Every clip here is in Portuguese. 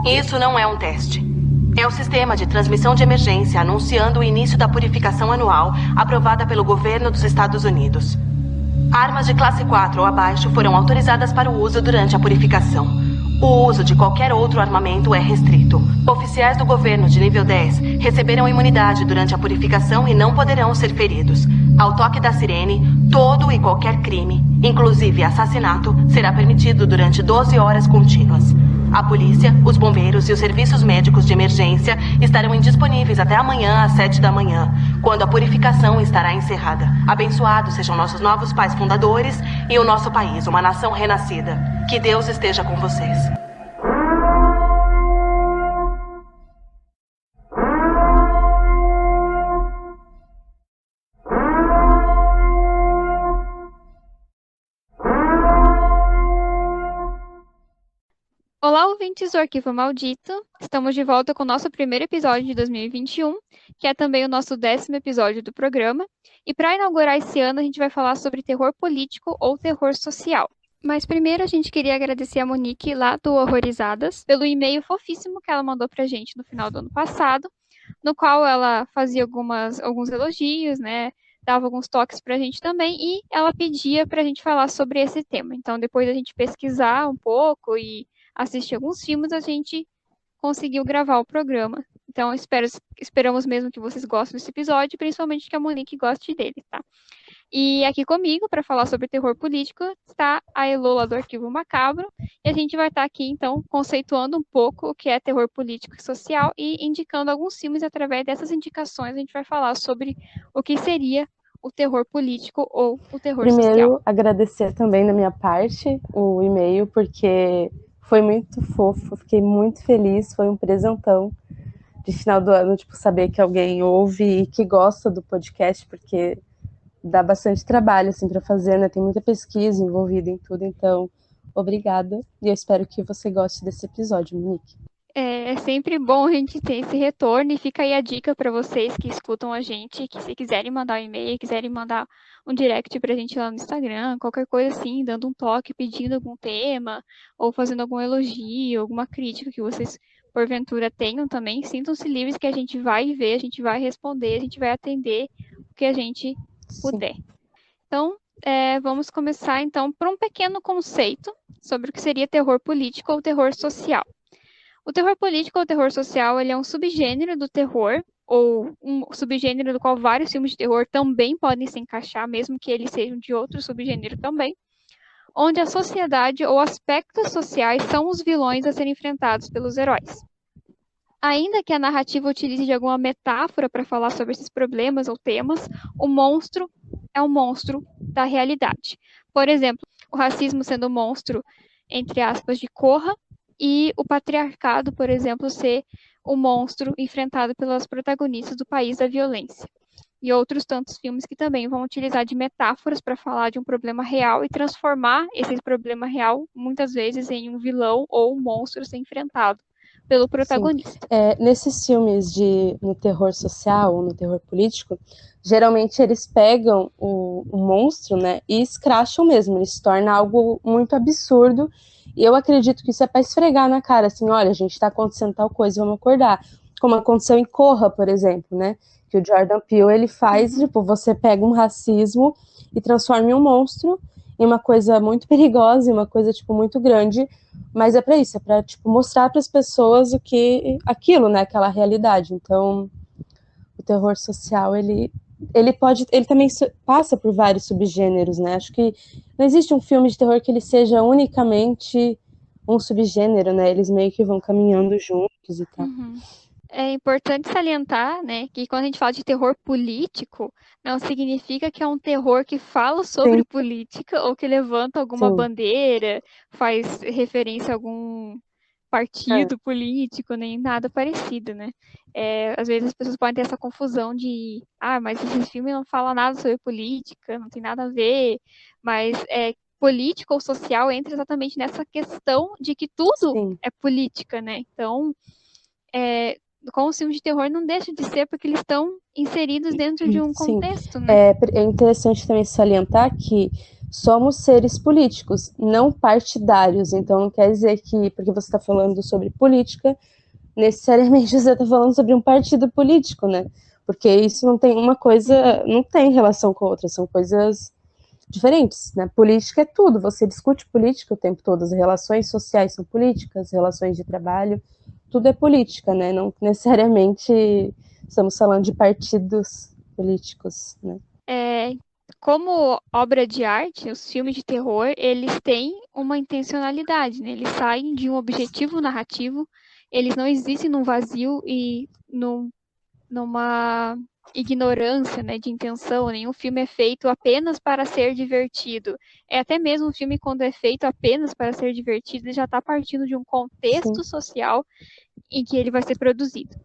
Isso não é um teste. É o sistema de transmissão de emergência anunciando o início da purificação anual aprovada pelo governo dos Estados Unidos. Armas de classe 4 ou abaixo foram autorizadas para o uso durante a purificação. O uso de qualquer outro armamento é restrito. Oficiais do governo de nível 10 receberam imunidade durante a purificação e não poderão ser feridos. Ao toque da sirene, todo e qualquer crime, inclusive assassinato, será permitido durante 12 horas contínuas. A polícia, os bombeiros e os serviços médicos de emergência estarão indisponíveis até amanhã às 7 da manhã, quando a purificação estará encerrada. Abençoados sejam nossos novos pais fundadores e o nosso país, uma nação renascida. Que Deus esteja com vocês. Olá, ouvintes do Arquivo Maldito. Estamos de volta com o nosso primeiro episódio de 2021, que é também o nosso 10º episódio do programa. E para inaugurar esse ano, a gente vai falar sobre terror político ou terror social. Mas primeiro a gente queria agradecer a Monique, lá do Horrorizadas, pelo e-mail fofíssimo que ela mandou pra gente no final do ano passado, no qual ela fazia alguns elogios, né? Dava alguns toques pra gente também, e ela pedia pra gente falar sobre esse tema. Então, depois da gente pesquisar um pouco e assistir alguns filmes, a gente conseguiu gravar o programa. Então, esperamos mesmo que vocês gostem desse episódio, principalmente que a Monique goste dele, tá? E aqui comigo, para falar sobre terror político, está a Elola do Arquivo Macabro, e a gente vai estar aqui, então, conceituando um pouco o que é terror político e social e indicando alguns filmes. Através dessas indicações, a gente vai falar sobre o que seria o terror político ou o terror social. Primeiro, agradecer também da minha parte o e-mail, porque foi muito fofo, fiquei muito feliz, foi um presentão de final do ano, tipo, saber que alguém ouve e que gosta do podcast, porque dá bastante trabalho, assim, para fazer, né, tem muita pesquisa envolvida em tudo, então, obrigada, e eu espero que você goste desse episódio, Monique. É sempre bom a gente ter esse retorno, e fica aí a dica para vocês que escutam a gente, que se quiserem mandar um e-mail, quiserem mandar um direct pra gente lá no Instagram, qualquer coisa assim, dando um toque, pedindo algum tema, ou fazendo algum elogio, alguma crítica que vocês porventura tenham também, sintam-se livres, que a gente vai ver, a gente vai responder, a gente vai atender o que a gente puder. Sim. Então, vamos começar então por um pequeno conceito sobre o que seria terror político ou terror social. O terror político ou terror social, ele é um subgênero do terror, ou um subgênero do qual vários filmes de terror também podem se encaixar, mesmo que eles sejam de outro subgênero também, onde a sociedade ou aspectos sociais são os vilões a serem enfrentados pelos heróis. Ainda que a narrativa utilize de alguma metáfora para falar sobre esses problemas ou temas, o monstro é um monstro da realidade. Por exemplo, o racismo sendo um monstro, entre aspas, de Corra, e o patriarcado, por exemplo, ser o monstro enfrentado pelas protagonistas do País da Violência. E outros tantos filmes que também vão utilizar de metáforas para falar de um problema real e transformar esse problema real, muitas vezes, em um vilão ou um monstro a ser enfrentado pelo protagonista. Nesses filmes no terror social ou no terror político, geralmente eles pegam o monstro, né, e escracham mesmo, ele se torna algo muito absurdo. E eu acredito que isso é para esfregar na cara, assim, olha, a gente está acontecendo tal coisa, vamos acordar. Como aconteceu em Corra, por exemplo, né? Que o Jordan Peele, ele faz, tipo, você pega um racismo e transforma em um monstro, em uma coisa muito perigosa, em uma coisa, tipo, muito grande, mas é para isso, é para, tipo, mostrar para as pessoas aquilo, né, aquela realidade. Então, o terror social, ele também passa por vários subgêneros, né? Acho que não existe um filme de terror que ele seja unicamente um subgênero, né? Eles meio que vão caminhando juntos e tal. Uhum. É importante salientar, né, que quando a gente fala de terror político, não significa que é um terror que fala sobre política ou que levanta alguma bandeira, faz referência a algum partido político, nem nada parecido, né? Às vezes as pessoas podem ter essa confusão de, mas esse filme não fala nada sobre política, não tem nada a ver, mas político ou social entra exatamente nessa questão de que tudo é política, né? Então, com os filmes de terror não deixa de ser, porque eles estão inseridos dentro de um contexto, né? É interessante também salientar que somos seres políticos, não partidários. Então não quer dizer que, porque você está falando sobre política, necessariamente você está falando sobre um partido político, né? Porque isso não tem uma coisa, não tem relação com a outra, são coisas diferentes, né? Política é tudo, você discute política o tempo todo, as relações sociais são políticas, relações de trabalho, tudo é política, né? Não necessariamente estamos falando de partidos políticos, né? Como obra de arte, os filmes de terror, eles têm uma intencionalidade, né? Eles saem de um objetivo narrativo, eles não existem num vazio e numa ignorância, né, de intenção. Nenhum filme é feito apenas para ser divertido. É até mesmo um filme, quando é feito apenas para ser divertido, ele já está partindo de um contexto social em que ele vai ser produzido.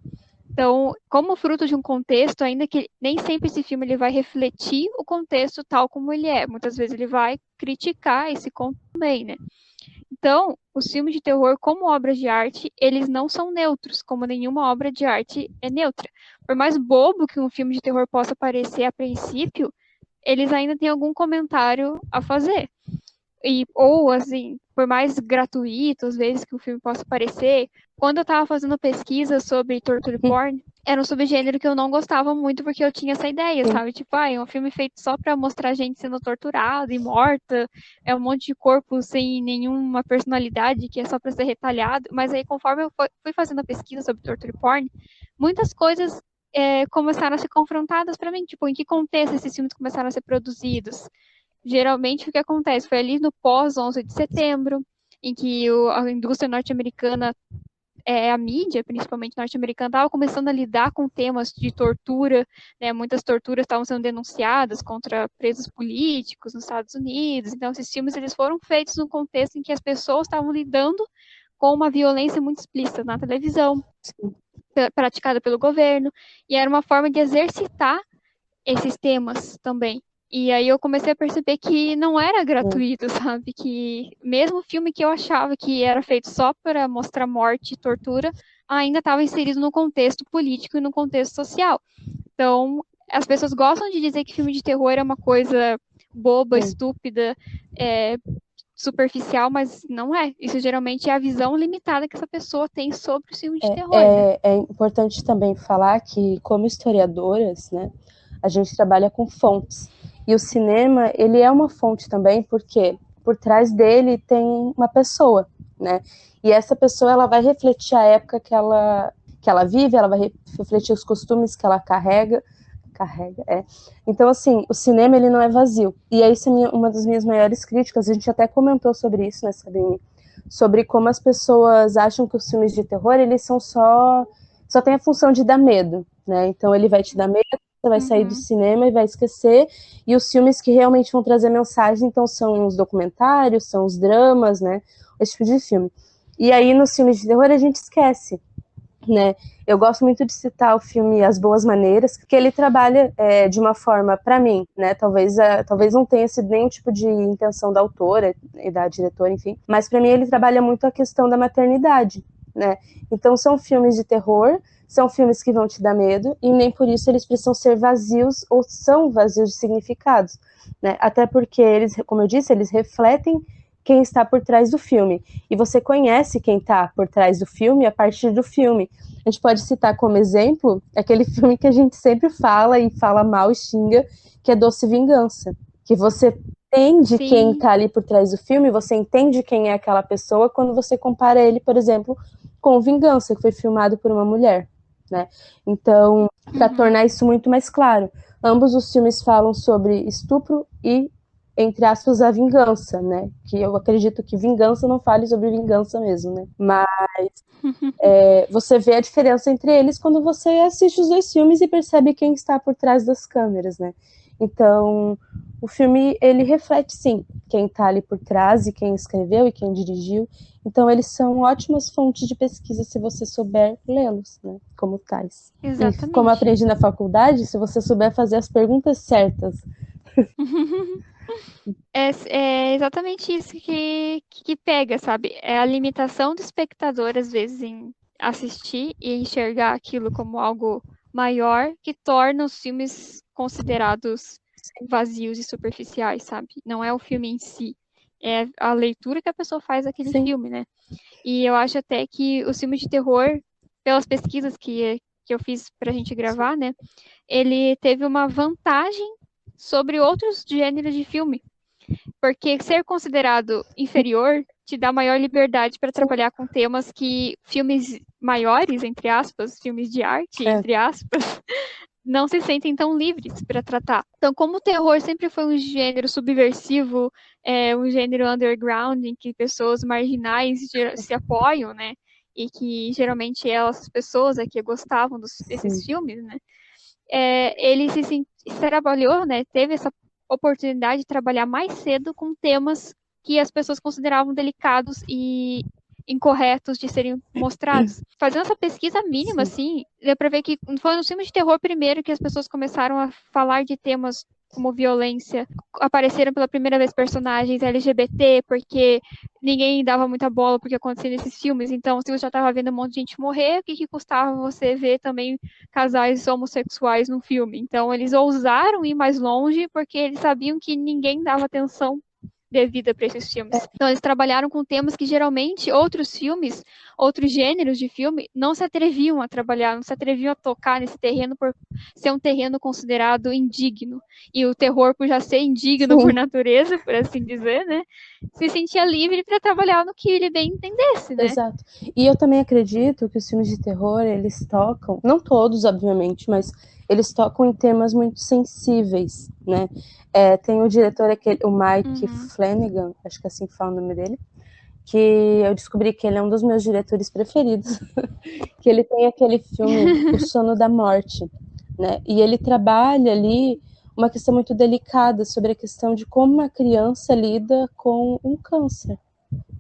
Então, como fruto de um contexto, ainda que nem sempre esse filme ele vai refletir o contexto tal como ele é. Muitas vezes ele vai criticar esse contexto também, né? Então, os filmes de terror, como obras de arte, eles não são neutros, como nenhuma obra de arte é neutra. Por mais bobo que um filme de terror possa parecer a princípio, eles ainda têm algum comentário a fazer. Ou, assim, por mais gratuito, às vezes, que o filme possa parecer, quando eu estava fazendo pesquisa sobre torture porn, era um subgênero que eu não gostava muito, porque eu tinha essa ideia, sabe? Tipo, é um filme feito só pra mostrar gente sendo torturada e morta, é um monte de corpo sem nenhuma personalidade, que é só pra ser retalhado. Mas aí, conforme eu fui fazendo a pesquisa sobre torture porn, muitas coisas começaram a ser confrontadas pra mim. Tipo, em que contexto esses filmes começaram a ser produzidos? Geralmente o que acontece foi ali no pós-11 de setembro, em que a indústria norte-americana, a mídia, principalmente norte-americana, estava começando a lidar com temas de tortura, né? Muitas torturas estavam sendo denunciadas contra presos políticos nos Estados Unidos. Então, esses filmes eles foram feitos num contexto em que as pessoas estavam lidando com uma violência muito explícita na televisão, praticada pelo governo, e era uma forma de exercitar esses temas também. E aí eu comecei a perceber que não era gratuito, sabe? Que mesmo o filme que eu achava que era feito só para mostrar morte e tortura, ainda estava inserido no contexto político e no contexto social. Então, as pessoas gostam de dizer que filme de terror é uma coisa boba, estúpida, superficial, mas não é. Isso geralmente é a visão limitada que essa pessoa tem sobre o filme de terror, né? É importante também falar que, como historiadoras, né, a gente trabalha com fontes. E o cinema, ele é uma fonte também, porque por trás dele tem uma pessoa, né? E essa pessoa, ela vai refletir a época que ela vive, ela vai refletir os costumes que ela carrega. Então, assim, o cinema, ele não é vazio. E isso é uma das minhas maiores críticas. A gente até comentou sobre isso, né, Sabine? Sobre como as pessoas acham que os filmes de terror, eles são só tem a função de dar medo, né? Então, ele vai te dar medo, você vai sair do cinema e vai esquecer, e os filmes que realmente vão trazer mensagem, então são os documentários, são os dramas, né, esse tipo de filme. E aí nos filmes de terror a gente esquece, né, eu gosto muito de citar o filme As Boas Maneiras, porque ele trabalha de uma forma, para mim, né, talvez não tenha sido nenhum tipo de intenção da autora e da diretora, enfim, mas para mim ele trabalha muito a questão da maternidade, né, então são filmes de terror, são filmes que vão te dar medo, e nem por isso eles precisam ser vazios, ou são vazios de significados, né? Até porque eles, como eu disse, eles refletem quem está por trás do filme, e você conhece quem está por trás do filme a partir do filme. A gente pode citar como exemplo aquele filme que a gente sempre fala, e fala mal e xinga, que é Doce Vingança, que você entende quem está ali por trás do filme, você entende quem é aquela pessoa quando você compara ele, por exemplo, com Vingança, que foi filmado por uma mulher, né? Então, para tornar isso muito mais claro, ambos os filmes falam sobre estupro e, entre aspas, a vingança, né? Que eu acredito que vingança não fale sobre vingança mesmo, né? Mas você vê a diferença entre eles quando você assiste os dois filmes e percebe quem está por trás das câmeras, né? Então, o filme, ele reflete, sim, quem está ali por trás e quem escreveu e quem dirigiu. Então, eles são ótimas fontes de pesquisa se você souber lê-los, né, como tais. Exatamente. E como eu aprendi na faculdade, se você souber fazer as perguntas certas. É exatamente isso que pega, sabe? É a limitação do espectador, às vezes, em assistir e enxergar aquilo como algo maior, que torna os filmes considerados vazios e superficiais, sabe? Não é o filme em si, é a leitura que a pessoa faz daquele Sim. filme, né? E eu acho até que os filmes de terror, pelas pesquisas que eu fiz pra gente gravar, né? Ele teve uma vantagem sobre outros gêneros de filme. Porque ser considerado inferior te dá maior liberdade para trabalhar com temas que filmes maiores, entre aspas, filmes de arte, entre aspas, não se sentem tão livres para tratar. Então, como o terror sempre foi um gênero subversivo, um gênero underground, em que pessoas marginais se apoiam, né? E que geralmente essas pessoas aqui gostavam desses filmes, né? Ele se trabalhou, né? Teve essa oportunidade de trabalhar mais cedo com temas que as pessoas consideravam delicados e incorretos de serem mostrados. Fazendo essa pesquisa mínima, assim, deu pra ver que foi no filme de terror primeiro que as pessoas começaram a falar de temas como violência. Apareceram pela primeira vez personagens LGBT, porque ninguém dava muita bola porque acontecia nesses filmes. Então, se você já estava vendo um monte de gente morrer, o que custava você ver também casais homossexuais no filme? Então, eles ousaram ir mais longe porque eles sabiam que ninguém dava atenção devida para esses filmes. Então, eles trabalharam com temas que geralmente outros filmes, outros gêneros de filme, não se atreviam a trabalhar, não se atreviam a tocar nesse terreno por ser um terreno considerado indigno. E o terror, por já ser indigno por natureza, por assim dizer, né, se sentia livre para trabalhar no que ele bem entendesse, né? Exato. E eu também acredito que os filmes de terror, eles tocam, não todos, obviamente, mas eles tocam em temas muito sensíveis, né? Tem o diretor, o Mike Flanagan, acho que assim que fala o nome dele, que eu descobri que ele é um dos meus diretores preferidos, que ele tem aquele filme O Sono da Morte, né? E ele trabalha ali uma questão muito delicada sobre a questão de como uma criança lida com um câncer,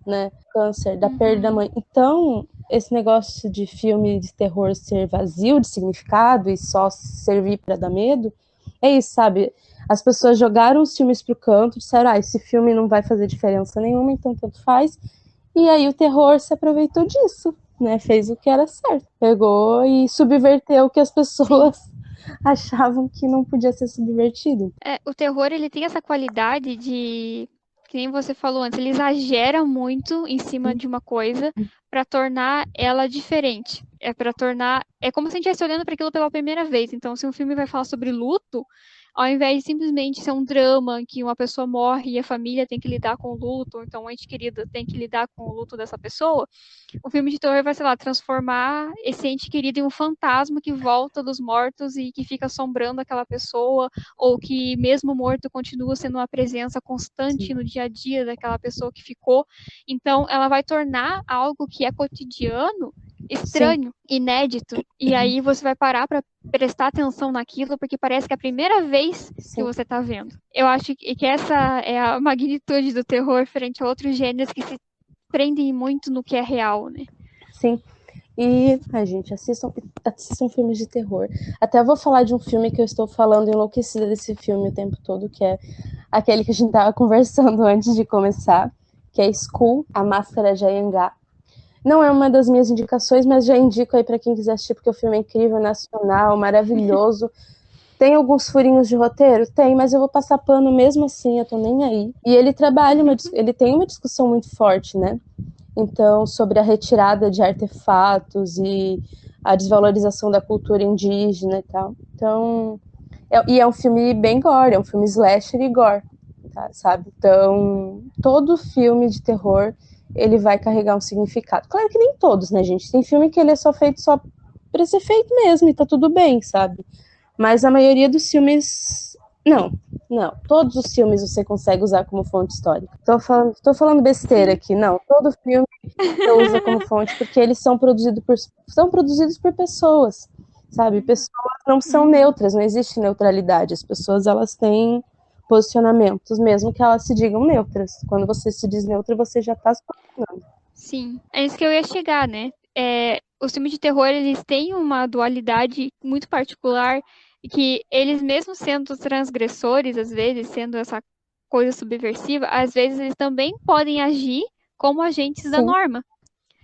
né? Câncer, da perda da mãe. Então, esse negócio de filme de terror ser vazio de significado e só servir para dar medo, é isso, sabe? As pessoas jogaram os filmes pro canto, disseram, esse filme não vai fazer diferença nenhuma, então tanto faz. E aí o terror se aproveitou disso, né? Fez o que era certo. Pegou e subverteu o que as pessoas achavam que não podia ser subvertido. O terror, ele tem essa qualidade de, que nem você falou antes, ele exagera muito em cima de uma coisa para tornar ela diferente. É como se a gente estivesse olhando para aquilo pela primeira vez. Então, se um filme vai falar sobre luto, ao invés de simplesmente ser um drama que uma pessoa morre e a família tem que lidar com o luto, ou então o ente querido tem que lidar com o luto dessa pessoa, o filme de terror vai, sei lá, transformar esse ente querido em um fantasma que volta dos mortos e que fica assombrando aquela pessoa, ou que mesmo morto continua sendo uma presença constante no dia a dia daquela pessoa que ficou. Então, ela vai tornar algo que é cotidiano estranho, inédito, e aí você vai parar para prestar atenção naquilo, porque parece que é a primeira vez que você tá vendo. Eu acho que essa é a magnitude do terror frente a outros gêneros que se prendem muito no que é real, né? Sim. E, gente, assistam filmes de terror. Até vou falar de um filme que eu estou falando enlouquecida desse filme o tempo todo, que é aquele que a gente tava conversando antes de começar, que é School, A Máscara de Anhangá. Não é uma das minhas indicações, mas já indico aí para quem quiser assistir, porque o filme é incrível, nacional, maravilhoso. Tem alguns furinhos de roteiro? Tem, mas eu vou passar pano mesmo assim, eu tô nem aí. E ele ele tem uma discussão muito forte, né? Então, sobre a retirada de artefatos e a desvalorização da cultura indígena e tal. Então, é um filme bem gore, é um filme slasher e gore, tá, sabe? Então, todo filme de terror, ele vai carregar um significado. Claro que nem todos, né, gente? Tem filme que ele é só feito só pra ser feito mesmo, e tá tudo bem, sabe? Mas a maioria dos filmes... Não. Todos os filmes você consegue usar como fonte histórica. Tô falando besteira aqui, não. Todo filme você usa como fonte, porque eles são produzidos por pessoas, sabe? Pessoas não são neutras, não existe neutralidade. As pessoas, elas têm posicionamentos, mesmo que elas se digam neutras. Quando você se diz neutra, você já tá se posicionando. Sim, é isso que eu ia chegar, né? Os filmes de terror, eles têm uma dualidade muito particular, que eles mesmo sendo transgressores, às vezes, sendo essa coisa subversiva, às vezes eles também podem agir como agentes da norma.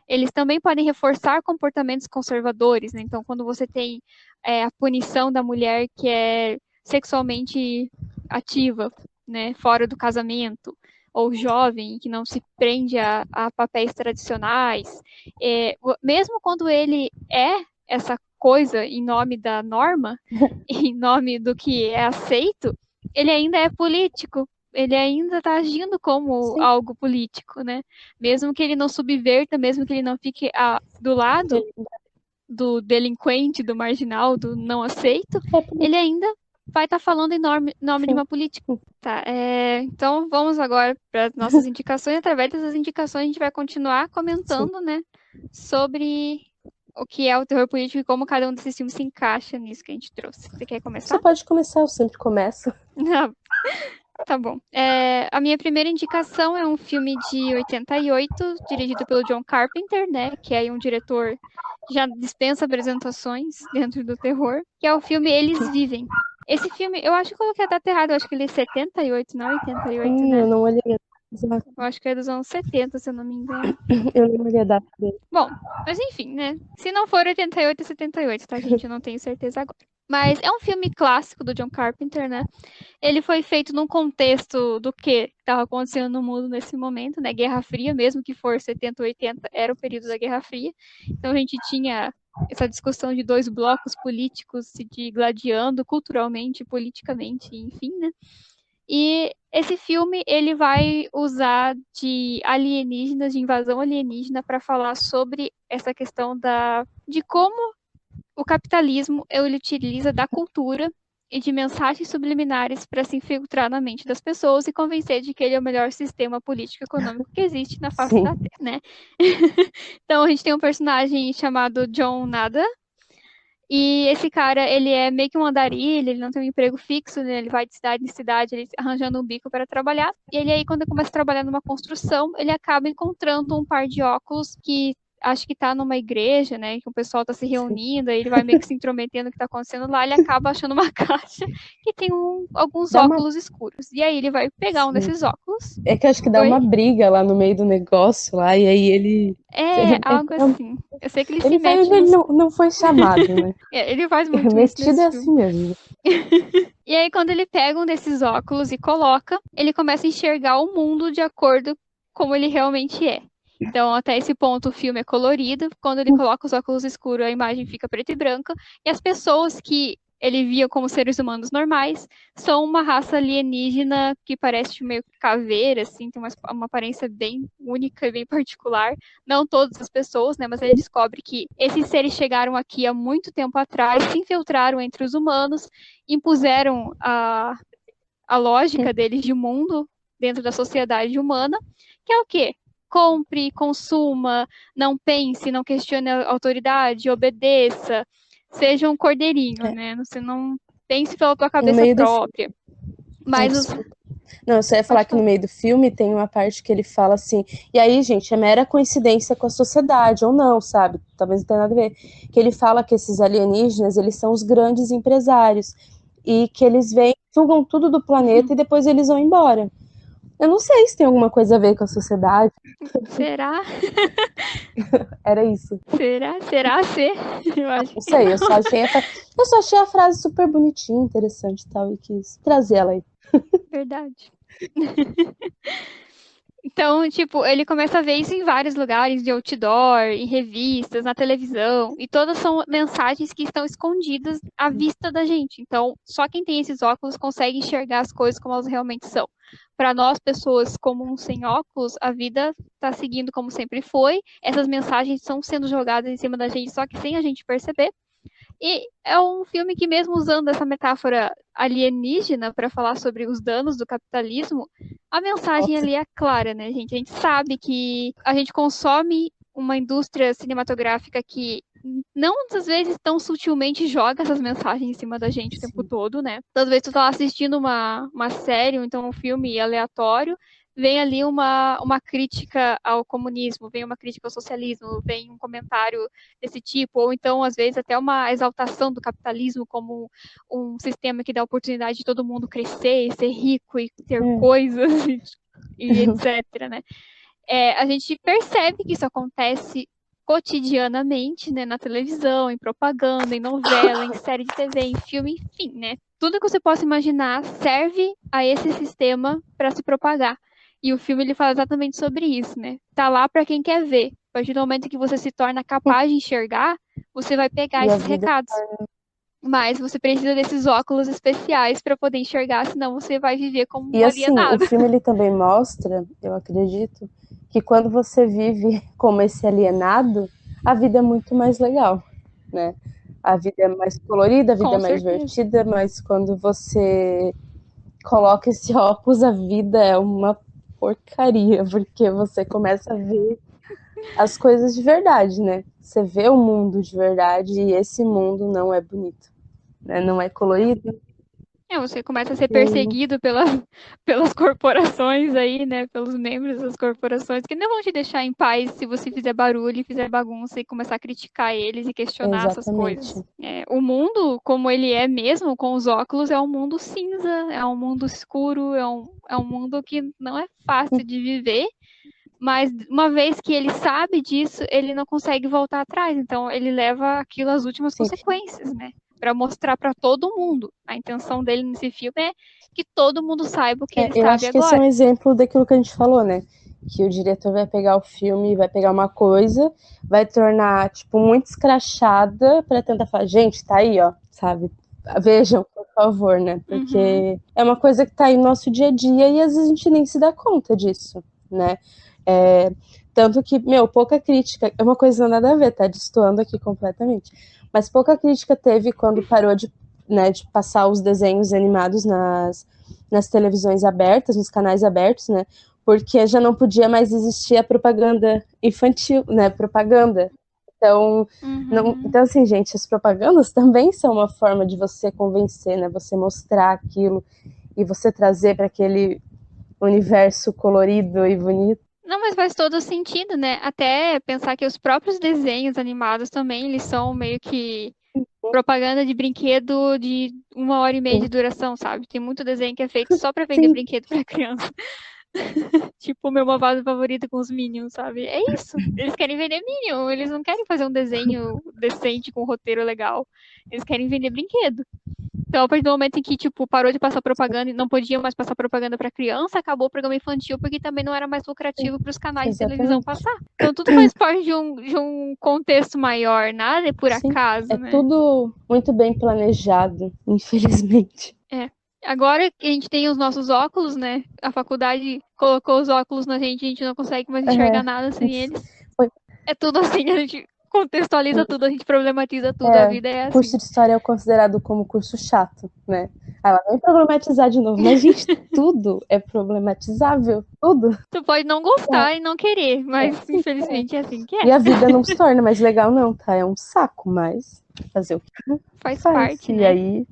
Eles também podem reforçar comportamentos conservadores, né? Então, quando você tem a punição da mulher que é sexualmente ativa, né, fora do casamento, ou jovem, que não se prende a papéis tradicionais, mesmo quando ele é essa coisa em nome da norma, em nome do que é aceito, ele ainda é político, ele ainda está agindo como Sim. algo político, né? Mesmo que ele não subverta, mesmo que ele não fique do lado do delinquente, do marginal, do não aceito, ele ainda vai estar falando em nome de uma política. Tá, então vamos agora para as nossas indicações. Através dessas indicações a gente vai continuar comentando, né, sobre o que é o terror político e como cada um desses filmes se encaixa nisso que a gente trouxe. Você quer começar? Você pode começar, eu sempre começo. Tá bom. A minha primeira indicação é um filme de 88, dirigido pelo John Carpenter, né, que é um diretor que já dispensa apresentações dentro do terror, que é o filme Eles Vivem. Esse filme, eu acho que eu coloquei a data errada, eu acho que ele é 78, não 88, né? Eu não olhei. Eu acho que é dos anos 70, se eu não me engano. Eu não olhei a data dele. Bom, mas enfim, né? Se não for 88, é 78, tá, gente? Eu não tenho certeza agora. Mas é um filme clássico do John Carpenter, né? Ele foi feito num contexto do que estava acontecendo no mundo nesse momento, né? Guerra Fria, mesmo que for 70, 80, era o período da Guerra Fria. Então a gente tinha essa discussão de dois blocos políticos se digladiando culturalmente, politicamente, enfim, né? E esse filme, ele vai usar de alienígenas, de invasão alienígena, para falar sobre essa questão de como o capitalismo ele utiliza da cultura e de mensagens subliminares para se infiltrar na mente das pessoas e convencer de que ele é o melhor sistema político e econômico que existe na face da Terra, né? Então a gente tem um personagem chamado John Nada, e esse cara, ele é meio que um andarilho, ele não tem um emprego fixo, né? Ele vai de cidade em cidade, ele arranjando um bico para trabalhar. E ele aí, quando ele começa a trabalhar numa construção, ele acaba encontrando um par de óculos que acho que tá numa igreja, né? Que o pessoal tá se reunindo, aí ele vai meio que se intrometendo no que tá acontecendo lá, ele acaba achando uma caixa que tem alguns óculos escuros. E aí ele vai pegar um desses óculos. É que eu acho que dá uma briga lá no meio do negócio lá, e aí ele... algo assim. Eu sei que ele se faz, mete ele não foi chamado, né? Ele faz muito isso Metido nesse é filme. assim mesmo. E aí, quando ele pega um desses óculos e coloca, ele começa a enxergar o mundo de acordo como ele realmente é. Então, até esse ponto, o filme é colorido. Quando ele coloca os óculos escuros, a imagem fica preta e branca. E as pessoas que ele via como seres humanos normais são uma raça alienígena que parece meio caveira, assim, tem uma aparência bem única e bem particular. Não todas as pessoas, né? Mas ele descobre que esses seres chegaram aqui há muito tempo atrás, se infiltraram entre os humanos, impuseram a lógica deles de mundo dentro da sociedade humana, que é o quê? Compre, consuma, não pense, não questione a autoridade, obedeça, seja um cordeirinho, né? Você não pense pela tua cabeça própria. Mas Não, eu só ia falar que no meio do filme tem uma parte que ele fala assim, e aí, gente, é mera coincidência com a sociedade, ou não, sabe? Talvez não tenha nada a ver. Que ele fala que esses alienígenas, eles são os grandes empresários, e que eles vêm, sugam tudo do planeta e depois eles vão embora. Eu não sei se tem alguma coisa a ver com a sociedade. Será? Era isso. Será ser? Eu acho. Não sei, eu só achei a frase super bonitinha, interessante e tal, e quis trazer ela aí. Verdade. Então, tipo, ele começa a ver isso em vários lugares, de outdoor, em revistas, na televisão, e todas são mensagens que estão escondidas à vista da gente. Então, só quem tem esses óculos consegue enxergar as coisas como elas realmente são. Para nós, pessoas comuns sem óculos, a vida está seguindo como sempre foi, essas mensagens estão sendo jogadas em cima da gente, só que sem a gente perceber. E é um filme que, mesmo usando essa metáfora alienígena para falar sobre os danos do capitalismo, a mensagem ali é clara, né, gente? A gente sabe que a gente consome uma indústria cinematográfica que não, às vezes, tão sutilmente joga essas mensagens em cima da gente o tempo todo, né? Então, às vezes tu tá assistindo uma série ou então um filme aleatório, vem ali uma crítica ao comunismo, vem uma crítica ao socialismo, vem um comentário desse tipo, ou então, às vezes, até uma exaltação do capitalismo como um sistema que dá oportunidade de todo mundo crescer, ser rico e ter coisas e etc, né? A gente percebe que isso acontece cotidianamente, né, na televisão, em propaganda, em novela, em série de TV, em filme, enfim, né? tudo que você possa imaginar serve a esse sistema para se propagar. E o filme ele fala exatamente sobre isso, né? Tá lá para quem quer ver. A partir do momento que você se torna capaz de enxergar, você vai pegar E a esses vida, recados. Mas você precisa desses óculos especiais para poder enxergar, senão você vai viver como e um assim, o alienado. filme ele também mostra, eu acredito, que quando você vive como esse alienado, a vida é muito mais legal, né? A vida é mais colorida, a vida é Com mais certeza. divertida, mas quando você coloca esse óculos, a vida é uma porcaria, porque você começa a ver as coisas de verdade, né? Você vê o mundo de verdade e esse mundo não é bonito, né? Não é colorido. Você começa a ser E perseguido pelas corporações aí, né? Pelos membros das corporações, que não vão te deixar em paz se você fizer barulho, fizer bagunça e começar a criticar eles e questionar essas exatamente. coisas. O mundo, como ele é mesmo, com os óculos, é um mundo cinza, é um mundo escuro, é um mundo que não é fácil de viver. Mas uma vez que ele sabe disso, ele não consegue voltar atrás. Então ele leva aquilo às últimas Sim. consequências, né? Para mostrar para todo mundo. A intenção dele nesse filme é que todo mundo saiba o que ele Eu sabe acho que esse é agora. um exemplo daquilo que a gente falou, né? Que o diretor vai pegar o filme, vai pegar uma coisa, vai tornar, tipo, muito escrachada pra tentar falar, gente, tá aí, ó, sabe? Vejam, por favor, né? Porque é uma coisa que tá aí no nosso dia a dia e às vezes a gente nem se dá conta disso, né? Tanto que, pouca crítica, é uma coisa nada a ver, tá? Destoando aqui completamente. Mas pouca crítica teve quando parou de passar os desenhos animados nas televisões abertas, nos canais abertos, né? Porque já não podia mais existir a propaganda infantil, né? Propaganda. Então, então, assim, gente, as propagandas também são uma forma de você convencer, né? Você mostrar aquilo e você trazer para aquele universo colorido e bonito. Não, mas faz todo sentido, né? Até pensar que os próprios desenhos animados também, eles são meio que propaganda de brinquedo de 1 hora e meia de duração, sabe? Tem muito desenho que é feito só pra vender Sim, brinquedo pra criança. Tipo o meu malvado favorito com os Minions, sabe? É isso. Eles querem vender Minion, eles não querem fazer um desenho decente com um roteiro legal. Eles querem vender brinquedo. Então, a partir do momento em que, tipo, parou de passar propaganda e não podia mais passar propaganda pra criança, acabou o programa infantil, porque também não era mais lucrativo para os canais de televisão exatamente. passar. Então, tudo faz parte de um contexto maior, nada é por Sim, acaso, é né? tudo muito bem planejado, infelizmente. Agora que a gente tem os nossos óculos, né? A faculdade colocou os óculos na gente, a gente não consegue mais enxergar nada sem eles. Foi- É tudo assim, a gente contextualiza tudo, a gente problematiza tudo, a vida é O assim. curso de história é considerado como curso chato, né? Ela vai problematizar de novo, mas, gente, tudo é problematizável, tudo. Tu pode não gostar e não querer, mas infelizmente é assim que E é. a vida não se torna mais legal, não, tá? É um saco, mas fazer o que Faz faz. parte, E né? aí,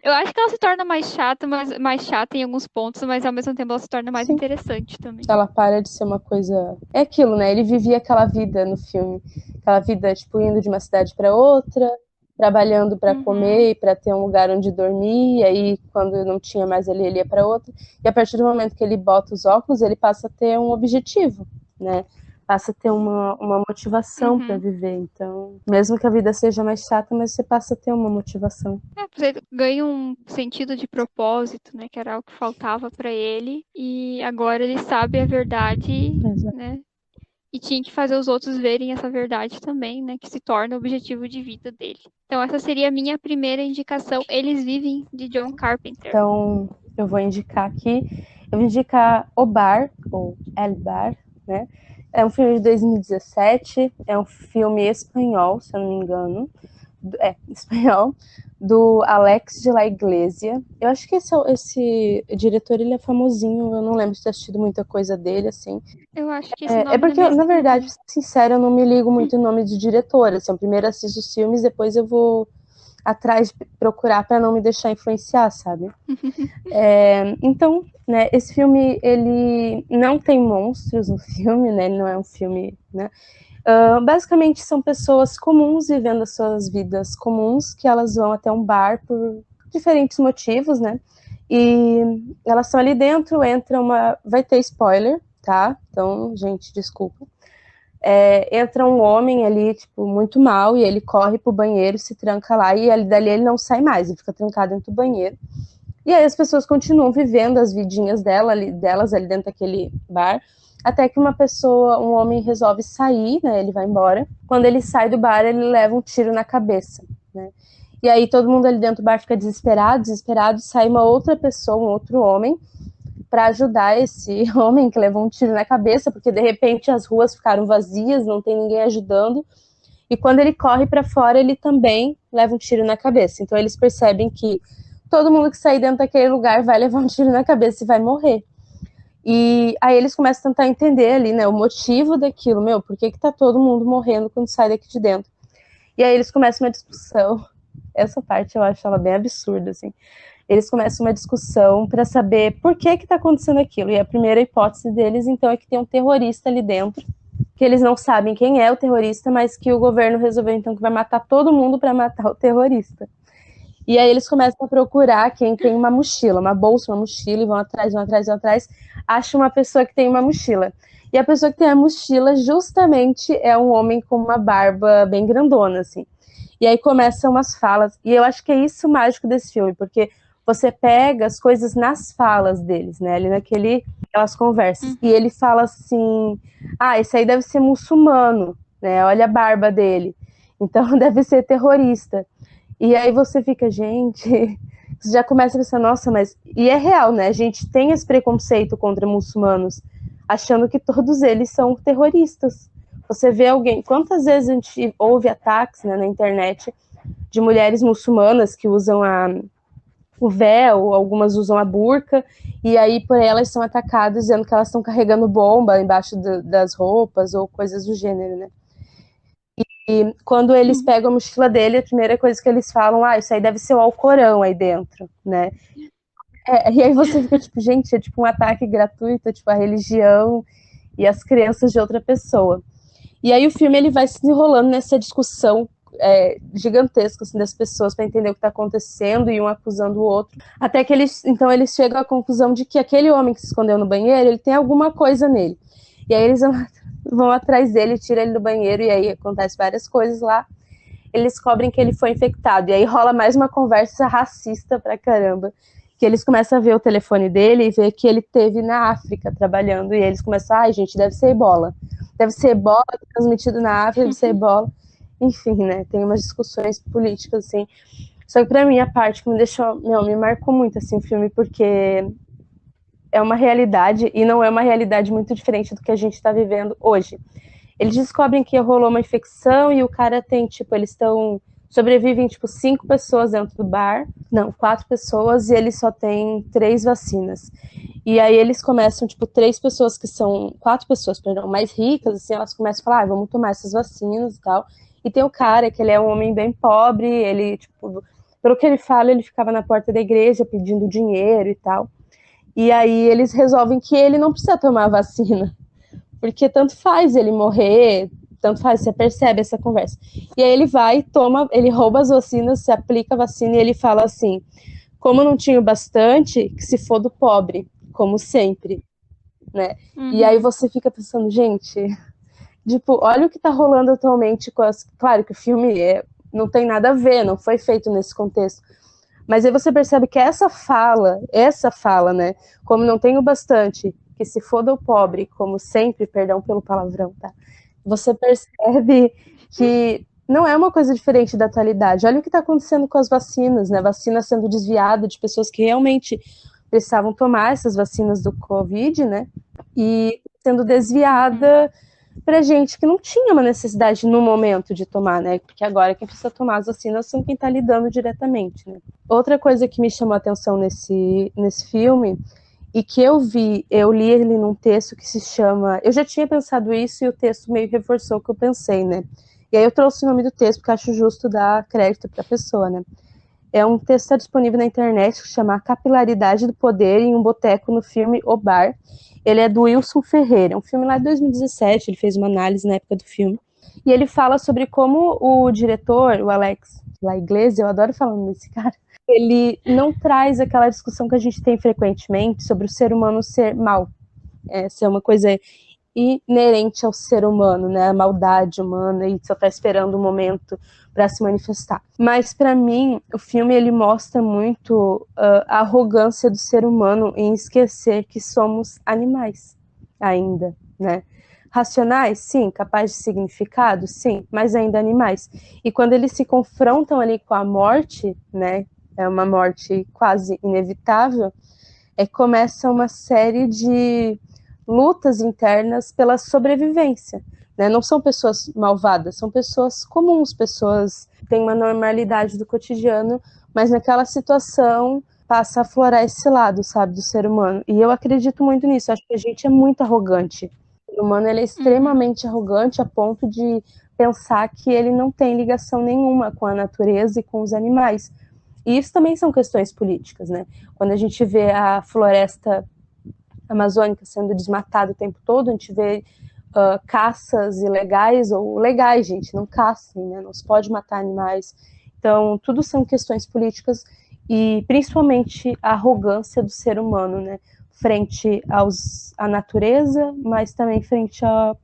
Eu acho que ela se torna mais chata, mas mais chata em alguns pontos, mas ao mesmo tempo ela se torna mais sim, interessante também. ela para de ser uma coisa. É aquilo, né? Ele vivia aquela vida no filme, aquela vida, tipo, indo de uma cidade para outra, trabalhando para Uhum. comer e para ter um lugar onde dormir, e aí quando não tinha mais ali, ele ia para outra. E a partir do momento que ele bota os óculos, ele passa a ter um objetivo, né? Passa a ter uma motivação para Uhum. viver. Então, mesmo que a vida seja mais chata, mas você passa a ter uma motivação. Você ganha um sentido de propósito, né? Que era o que faltava pra ele. E agora ele sabe a verdade, Exato. né? E tinha que fazer os outros verem essa verdade também, né? Que se torna o objetivo de vida dele. Então essa seria a minha primeira indicação. Eles Vivem, de John Carpenter. Então, eu vou indicar aqui. Eu vou indicar O Bar, ou El Bar, né? É um filme de 2017, é um filme espanhol, se eu não me engano. Espanhol, do Alex de la Iglesia. Eu acho que esse diretor, ele é famosinho, eu não lembro de ter assistido muita coisa dele, assim. Eu acho que esse É nome não porque, me é na verdade, estranho. sincero, eu não me ligo muito em nome de diretor. Assim, eu primeiro assisto os filmes, depois eu vou atrás de procurar para não me deixar influenciar, sabe? Então, né, esse filme, ele não tem monstros no filme, né? Ele não é um filme, né? Basicamente são pessoas comuns vivendo as suas vidas comuns, que elas vão até um bar por diferentes motivos, né? E elas estão ali dentro, entra uma. Vai ter spoiler, tá? Então, gente, desculpa. entra um homem ali, tipo, muito mal, e ele corre pro banheiro, se tranca lá, e dali ele não sai mais, ele fica trancado dentro do banheiro. E aí as pessoas continuam vivendo as vidinhas delas ali dentro daquele bar, até que um homem resolve sair, né, ele vai embora. Quando ele sai do bar, ele leva um tiro na cabeça, né. E aí todo mundo ali dentro do bar fica desesperado, sai uma outra pessoa, um outro homem, para ajudar esse homem que levou um tiro na cabeça, porque de repente as ruas ficaram vazias, não tem ninguém ajudando. E quando ele corre para fora, ele também leva um tiro na cabeça. Então eles percebem que todo mundo que sair dentro daquele lugar vai levar um tiro na cabeça e vai morrer. E aí eles começam a tentar entender ali, né, o motivo daquilo. Por que tá todo mundo morrendo quando sai daqui de dentro? E aí eles começam uma discussão. Essa parte eu acho ela bem absurda, assim. Eles começam uma discussão para saber por que está acontecendo aquilo. E a primeira hipótese deles, então, é que tem um terrorista ali dentro, que eles não sabem quem é o terrorista, mas que o governo resolveu, então, que vai matar todo mundo para matar o terrorista. E aí eles começam a procurar quem tem uma mochila, uma bolsa, uma mochila, e vão atrás, acham uma pessoa que tem uma mochila. E a pessoa que tem a mochila, justamente, é um homem com uma barba bem grandona, assim. E aí começam umas falas, e eu acho que é isso o mágico desse filme, porque você pega as coisas nas falas deles, né, ali aquelas conversas, e ele fala assim, esse aí deve ser muçulmano, né, olha a barba dele, então deve ser terrorista. E aí você fica, gente, você já começa a pensar, nossa, mas... E é real, né, a gente tem esse preconceito contra muçulmanos, achando que todos eles são terroristas. Você vê alguém... Quantas vezes a gente ouve ataques, né, na internet de mulheres muçulmanas que usam o véu, algumas usam a burca, e aí por elas são atacadas dizendo que elas estão carregando bomba embaixo das roupas ou coisas do gênero, né? E quando eles pegam a mochila dele, a primeira coisa que eles falam, isso aí deve ser o Alcorão aí dentro, né? E aí você fica tipo, gente, é tipo um ataque gratuito, tipo a religião e as crenças de outra pessoa. E aí o filme ele vai se enrolando nessa discussão gigantesca assim, das pessoas para entender o que está acontecendo e um acusando o outro. Até que eles chegam à conclusão de que aquele homem que se escondeu no banheiro, ele tem alguma coisa nele. E aí eles vão atrás dele, tiram ele do banheiro e aí acontece várias coisas lá. Eles descobrem que ele foi infectado. E aí rola mais uma conversa racista pra caramba. Que eles começam a ver o telefone dele e ver que ele teve na África trabalhando. E eles começam, gente, deve ser ebola. Deve ser ebola transmitido na África, deve ser ebola. Enfim, né, tem umas discussões políticas, assim. Só que pra mim, a parte que me marcou muito, assim, o filme, porque é uma realidade, e não é uma realidade muito diferente do que a gente está vivendo hoje. Eles descobrem que rolou uma infecção e o cara tem, sobrevivem, 5 pessoas dentro do bar, 4 pessoas, e ele só tem 3 vacinas. E aí eles começam, 4 pessoas, mais ricas, assim, elas começam a falar, vamos tomar essas vacinas e tal. E tem o cara, que ele é um homem bem pobre, ele, pelo que ele fala, ele ficava na porta da igreja pedindo dinheiro e tal. E aí eles resolvem que ele não precisa tomar a vacina, porque tanto faz ele morrer, tanto faz, você percebe essa conversa. E aí ele vai, ele rouba as vacinas, se aplica a vacina e ele fala assim, como não tinha bastante, que se for do pobre, como sempre, né? E aí você fica pensando, gente, olha o que tá rolando atualmente com Claro que o filme não tem nada a ver, não foi feito nesse contexto, mas aí você percebe que essa fala, né, como não tenho bastante, que se foda o pobre, como sempre, perdão pelo palavrão, tá? Você percebe que não é uma coisa diferente da atualidade. Olha o que está acontecendo com as vacinas, né? Vacina sendo desviada de pessoas que realmente precisavam tomar essas vacinas do Covid, né? E sendo desviada para gente que não tinha uma necessidade no momento de tomar, né? Porque agora quem precisa tomar as vacinas são quem está lidando diretamente, né? Outra coisa que me chamou a atenção nesse filme e que eu li ele num texto que se chama... Eu já tinha pensado isso e o texto meio reforçou o que eu pensei, né? E aí eu trouxe o nome do texto porque acho justo dar crédito para a pessoa, né? É um texto que está disponível na internet que se chama Capilaridade do Poder em um Boteco no filme O Bar. Ele é do Wilson Ferreira, é um filme lá de 2017, ele fez uma análise na época do filme. E ele fala sobre como o diretor, o Alex La Iglesia, eu adoro falando desse cara, ele não traz aquela discussão que a gente tem frequentemente sobre o ser humano ser mal, ser uma coisa inerente ao ser humano, né? A maldade humana, e só está esperando um momento para se manifestar. Mas para mim, o filme ele mostra muito a arrogância do ser humano em esquecer que somos animais ainda, né? Racionais, sim, capazes de significado, sim, mas ainda animais. E quando eles se confrontam ali com a morte, né? É uma morte quase inevitável, começa uma série de lutas internas pela sobrevivência. Né? Não são pessoas malvadas, são pessoas comuns, pessoas que têm uma normalidade do cotidiano, mas naquela situação passa a aflorar esse lado, sabe, do ser humano. E eu acredito muito nisso, acho que a gente é muito arrogante. O ser humano ele é extremamente arrogante a ponto de pensar que ele não tem ligação nenhuma com a natureza e com os animais. E isso também são questões políticas, né? Quando a gente vê a floresta amazônica sendo desmatada o tempo todo, a gente vê caças ilegais, ou legais, gente, não caçem, né? Não se pode matar animais. Então, tudo são questões políticas e principalmente a arrogância do ser humano, né? Frente à natureza, mas também frente à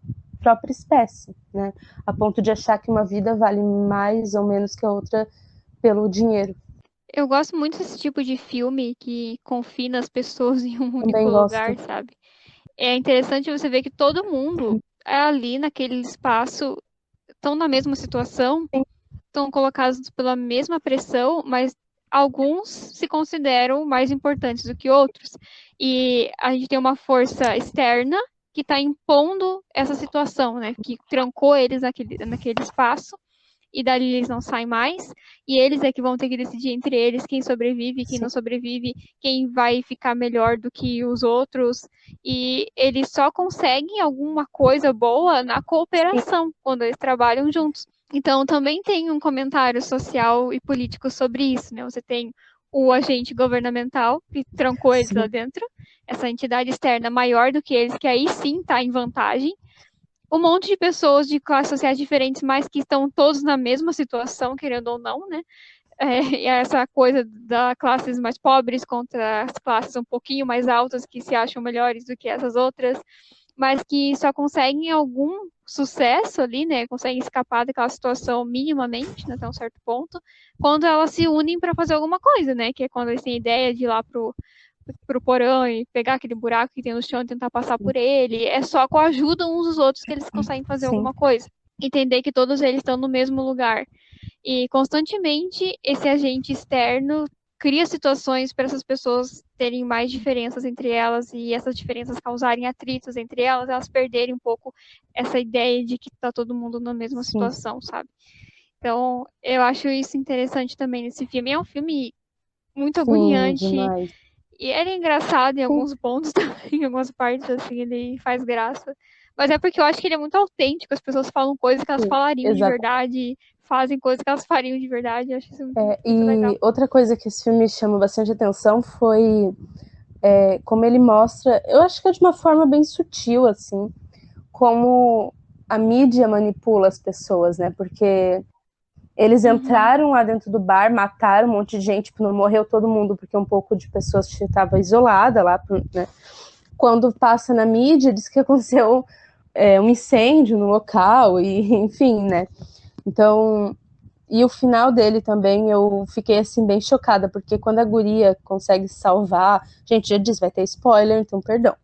própria espécie, né? A ponto de achar que uma vida vale mais ou menos que a outra pelo dinheiro. Eu gosto muito desse tipo de filme que confina as pessoas em um Também único lugar, gosto. sabe? É interessante você ver que todo mundo ali naquele espaço estão na mesma situação, Sim. estão colocados pela mesma pressão, mas alguns se consideram mais importantes do que outros. E a gente tem uma força externa que está impondo essa situação, né? Que trancou eles naquele espaço. E dali eles não saem mais, e eles é que vão ter que decidir entre eles quem sobrevive, quem Sim. não sobrevive, quem vai ficar melhor do que os outros, e eles só conseguem alguma coisa boa na cooperação, quando eles trabalham juntos. Então também tem um comentário social e político sobre isso, né? Você tem o agente governamental que trancou eles lá dentro, essa entidade externa maior do que eles, que aí sim está em vantagem, um monte de pessoas de classes sociais diferentes, mas que estão todos na mesma situação, querendo ou não, né? E essa coisa das classes mais pobres contra as classes um pouquinho mais altas que se acham melhores do que essas outras, mas que só conseguem algum sucesso ali, né? Conseguem escapar daquela situação minimamente, né, até um certo ponto, quando elas se unem para fazer alguma coisa, né? Que é quando eles têm ideia de ir lá pro porão e pegar aquele buraco que tem no chão e tentar passar por ele. É só com a ajuda uns dos outros que eles conseguem fazer alguma coisa. Entender que todos eles estão no mesmo lugar. E constantemente esse agente externo cria situações para essas pessoas terem mais diferenças entre elas e essas diferenças causarem atritos entre elas, elas perderem um pouco essa ideia de que está todo mundo na mesma situação, sabe? Então, eu acho isso interessante também nesse filme. É um filme muito agoniante. Demais. E ele é engraçado em alguns pontos também, em algumas partes, assim, ele faz graça. Mas é porque eu acho que ele é muito autêntico, as pessoas falam coisas que elas falariam de verdade, fazem coisas que elas fariam de verdade, eu acho isso muito legal. E outra coisa que esse filme chamou bastante atenção foi como ele mostra, eu acho que é de uma forma bem sutil, assim, como a mídia manipula as pessoas, né? Porque eles entraram lá dentro do bar, mataram um monte de gente, tipo, não morreu todo mundo, porque um pouco de pessoas estava isolada lá, né? Quando passa na mídia, diz que aconteceu um incêndio no local, e enfim, né? Então, e o final dele também, eu fiquei, assim, bem chocada, porque quando a guria consegue salvar... Gente, já disse, vai ter spoiler, então perdão.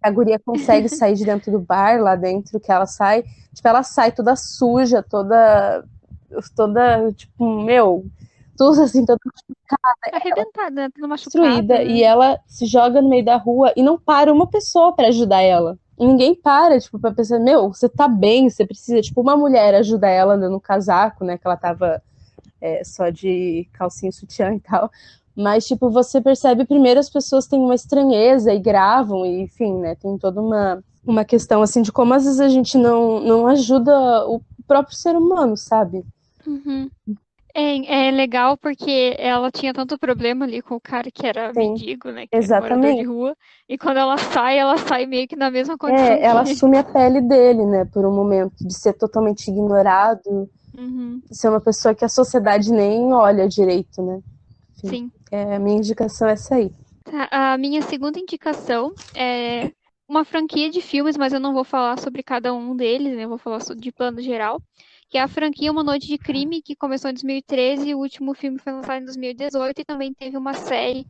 A guria consegue sair de dentro do bar, lá dentro, que ela sai... Tipo, ela sai toda suja, toda tipo, tudo assim, toda machucada. Arrebentada, né? Tudo machucada. Destruída, e ela se joga no meio da rua e não para uma pessoa pra ajudar ela. E ninguém para, tipo, pra pensar, você tá bem, você precisa, tipo, uma mulher ajuda ela no casaco, né, que ela tava só de calcinha e sutiã e tal. Mas, tipo, você percebe primeiro as pessoas têm uma estranheza e gravam, e enfim, né, tem toda uma questão, assim, de como às vezes a gente não ajuda o próprio ser humano, sabe? É legal porque ela tinha tanto problema ali com o cara que era mendigo, né? Que era morador de rua. E quando ela sai meio que na mesma condição que ela ele. assume a pele dele, né, por um momento, de ser totalmente ignorado, de ser uma pessoa que a sociedade nem olha direito, né? Enfim, Sim. A minha indicação é essa aí. A minha segunda indicação é uma franquia de filmes, mas eu não vou falar sobre cada um deles, né? Eu vou falar de plano geral, que é a franquia Uma Noite de Crime, que começou em 2013 e o último filme foi lançado em 2018 e também teve uma série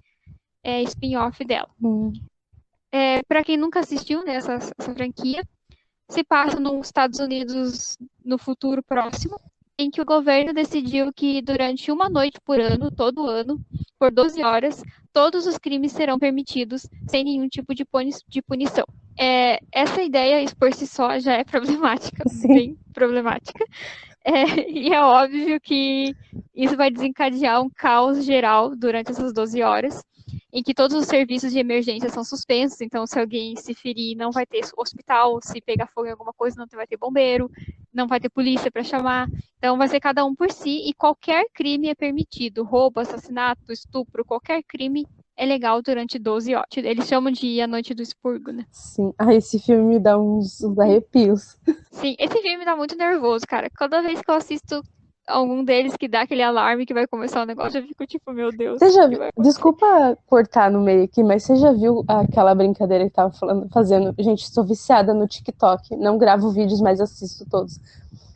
spin-off dela. Hum. Para quem nunca assistiu, né, essa franquia, se passa nos Estados Unidos no futuro próximo, em que o governo decidiu que durante uma noite por ano, todo ano, por 12 horas, todos os crimes serão permitidos sem nenhum tipo de punição. Essa ideia, isso por si só, já é problemática, Sim. bem problemática. E é óbvio que isso vai desencadear um caos geral durante essas 12 horas, em que todos os serviços de emergência são suspensos, então se alguém se ferir, não vai ter hospital, se pegar fogo em alguma coisa, não vai ter bombeiro, não vai ter polícia para chamar, então vai ser cada um por si, e qualquer crime é permitido, roubo, assassinato, estupro, qualquer crime é legal durante 12 horas. Eles chamam de A Noite do Expurgo, né? Sim. Esse filme me dá uns arrepios. Sim, esse filme me dá muito nervoso, cara. Cada vez que eu assisto algum deles que dá aquele alarme que vai começar o negócio, eu fico tipo, meu Deus, Você já o que vai acontecer? Desculpa cortar no meio aqui, mas você já viu aquela brincadeira que tava fazendo? Gente, sou viciada no TikTok. Não gravo vídeos, mas assisto todos.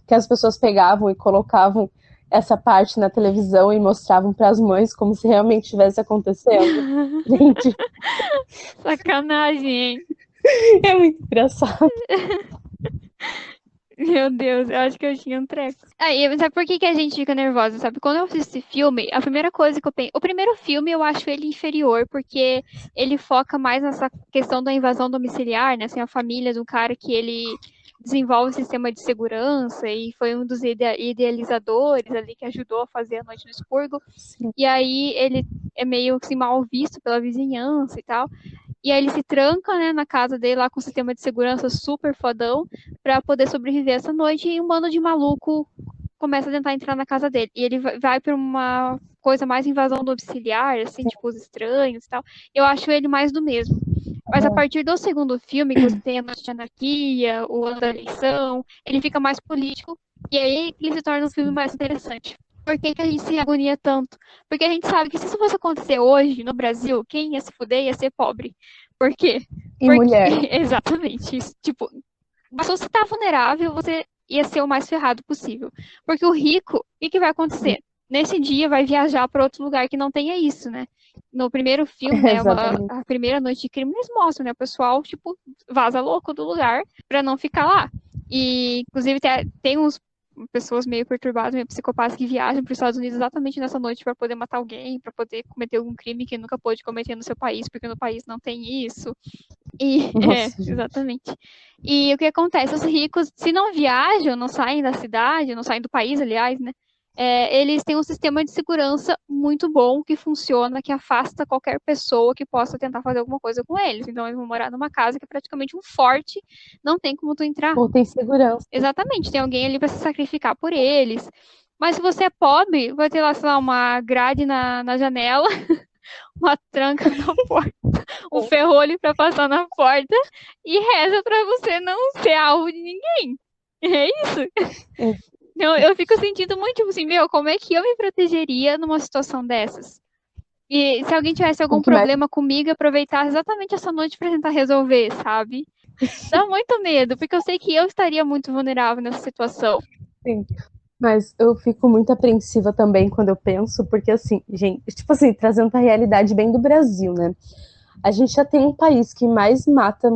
Que as pessoas pegavam e colocavam essa parte na televisão e mostravam para as mães como se realmente estivesse acontecendo. Gente, Sacanagem, hein? é muito engraçado. Meu Deus, eu acho que eu tinha um treco. Sabe por que a gente fica nervosa, sabe? Quando eu assisto esse filme, a primeira coisa que eu penso... O primeiro filme eu acho ele inferior, porque ele foca mais nessa questão da invasão domiciliar, né? Assim, a família do cara que ele desenvolve o sistema de segurança e foi um dos idealizadores ali que ajudou a fazer A Noite no Expurgo. Sim. E aí ele é meio assim mal visto pela vizinhança e tal. E aí ele se tranca, né, na casa dele lá com um sistema de segurança super fodão pra poder sobreviver essa noite e um bando de maluco começa a tentar entrar na casa dele. E ele vai pra uma coisa mais invasão domiciliar, assim, tipo os estranhos e tal. Eu acho ele mais do mesmo. Mas a partir do segundo filme, que você tem a Noite de Anarquia, o Ano da Eleição, ele fica mais político e aí ele se torna um filme mais interessante. Por que a gente se agonia tanto? Porque a gente sabe que se isso fosse acontecer hoje no Brasil, quem ia se fuder ia ser pobre. Por quê? E mulher. Exatamente isso. Tipo, se você tá vulnerável, você ia ser o mais ferrado possível. Porque o rico, o que vai acontecer? Nesse dia vai viajar para outro lugar que não tenha isso, né? No primeiro filme, né, a primeira noite de crime, eles mostram, né? O pessoal, tipo, vaza louco do lugar pra não ficar lá. E, inclusive, tem uns pessoas meio perturbadas, meio psicopatas que viajam para os Estados Unidos exatamente nessa noite para poder matar alguém, para poder cometer algum crime que nunca pôde cometer no seu país, porque no país não tem isso. E, exatamente. E o que acontece? Os ricos, se não viajam, não saem da cidade, não saem do país, aliás, né? Eles têm um sistema de segurança muito bom que funciona, que afasta qualquer pessoa que possa tentar fazer alguma coisa com eles. Então, eles vão morar numa casa que é praticamente um forte, não tem como tu entrar. Ou tem segurança. Exatamente, tem alguém ali para se sacrificar por eles. Mas se você é pobre, vai ter lá, sei lá, uma grade na janela, uma tranca na porta, um ferrolho para passar na porta e reza para você não ser alvo de ninguém. É isso. Eu fico sentindo muito, tipo assim, como é que eu me protegeria numa situação dessas? E se alguém tivesse algum problema comigo, aproveitar exatamente essa noite para tentar resolver, sabe? Dá muito medo, porque eu sei que eu estaria muito vulnerável nessa situação. Sim. Mas eu fico muito apreensiva também quando eu penso, porque assim, gente, tipo assim, trazendo a realidade bem do Brasil, né? A gente já tem um país que mais mata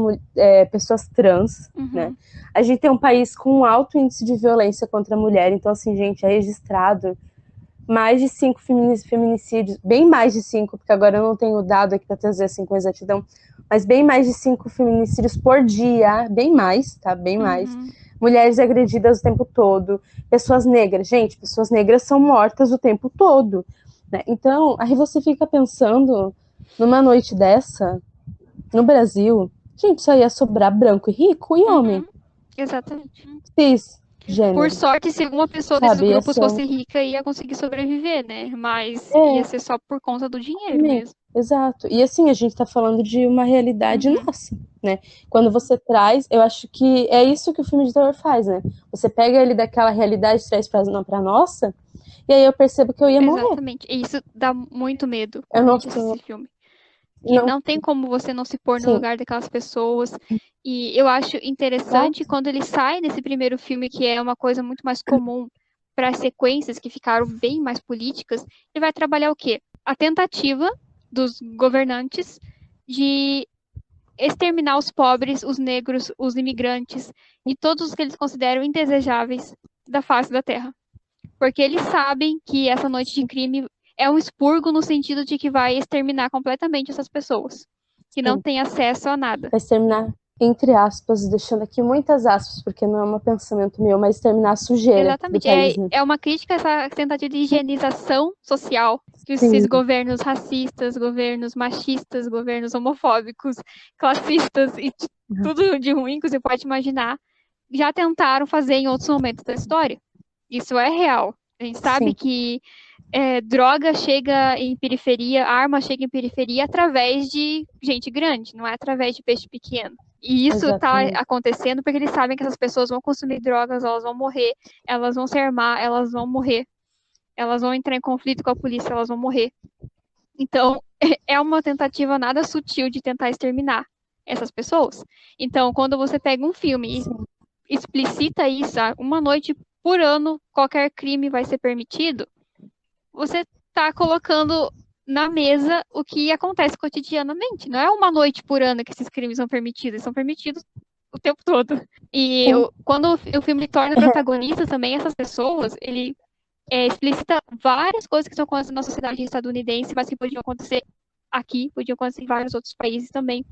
pessoas trans, né? A gente tem um país com um alto índice de violência contra a mulher, então assim, gente, é registrado mais de 5 feminicídios, bem mais de 5, porque agora eu não tenho o dado aqui para trazer assim com exatidão, mas bem mais de 5 feminicídios por dia, bem mais, tá? Bem mais. Mulheres agredidas o tempo todo, pessoas negras, gente, pessoas negras são mortas o tempo todo, né? Então, aí você fica pensando, numa noite dessa, no Brasil, gente, só ia sobrar branco e rico e homem. Exatamente. Cis, gênero. Por sorte, se uma pessoa desses grupos fosse rica, ia conseguir sobreviver, né? Mas ia ser só por conta do dinheiro mesmo. Exato. E assim, a gente tá falando de uma realidade nossa, né? Quando você traz, eu acho que é isso que o filme de terror faz, né? Você pega ele daquela realidade e traz pra nossa, e aí eu percebo que eu ia morrer. Exatamente. E isso dá muito medo Eu não esse filme. que Não, não tem como você não se pôr no sim, lugar daquelas pessoas. E eu acho interessante quando ele sai desse primeiro filme, que é uma coisa muito mais comum para as sequências que ficaram bem mais políticas, ele vai trabalhar o quê? A tentativa dos governantes de exterminar os pobres, os negros, os imigrantes e todos os que eles consideram indesejáveis da face da Terra. Porque eles sabem que essa noite de crime é um expurgo no sentido de que vai exterminar completamente essas pessoas, que não sim. têm acesso a nada. Vai exterminar, entre aspas, deixando aqui muitas aspas, porque não é um pensamento meu, mas exterminar a sujeira do Exatamente. país, né? É uma crítica a essa tentativa de higienização social que esses Sim, governos racistas, governos machistas, governos homofóbicos, classistas e tudo de ruim que você pode imaginar já tentaram fazer em outros momentos da história. Isso é real. A gente sabe sim, que droga chega em periferia, arma chega em periferia através de gente grande, não é através de peixe pequeno. E isso está exatamente. acontecendo porque eles sabem que essas pessoas vão consumir drogas, elas vão morrer, elas vão se armar, elas vão morrer, elas vão entrar em conflito com a polícia, elas vão morrer. Então, é uma tentativa nada sutil de tentar exterminar essas pessoas. Então, quando você pega um filme e Sim, explicita isso, uma noite por ano qualquer crime vai ser permitido, você está colocando na mesa o que acontece cotidianamente. Não é uma noite por ano que esses crimes são permitidos, eles são permitidos o tempo todo. E sim, quando o filme torna protagonista também essas pessoas, ele explicita várias coisas que estão acontecendo na sociedade estadunidense, mas que podiam acontecer aqui, podiam acontecer em vários outros países também.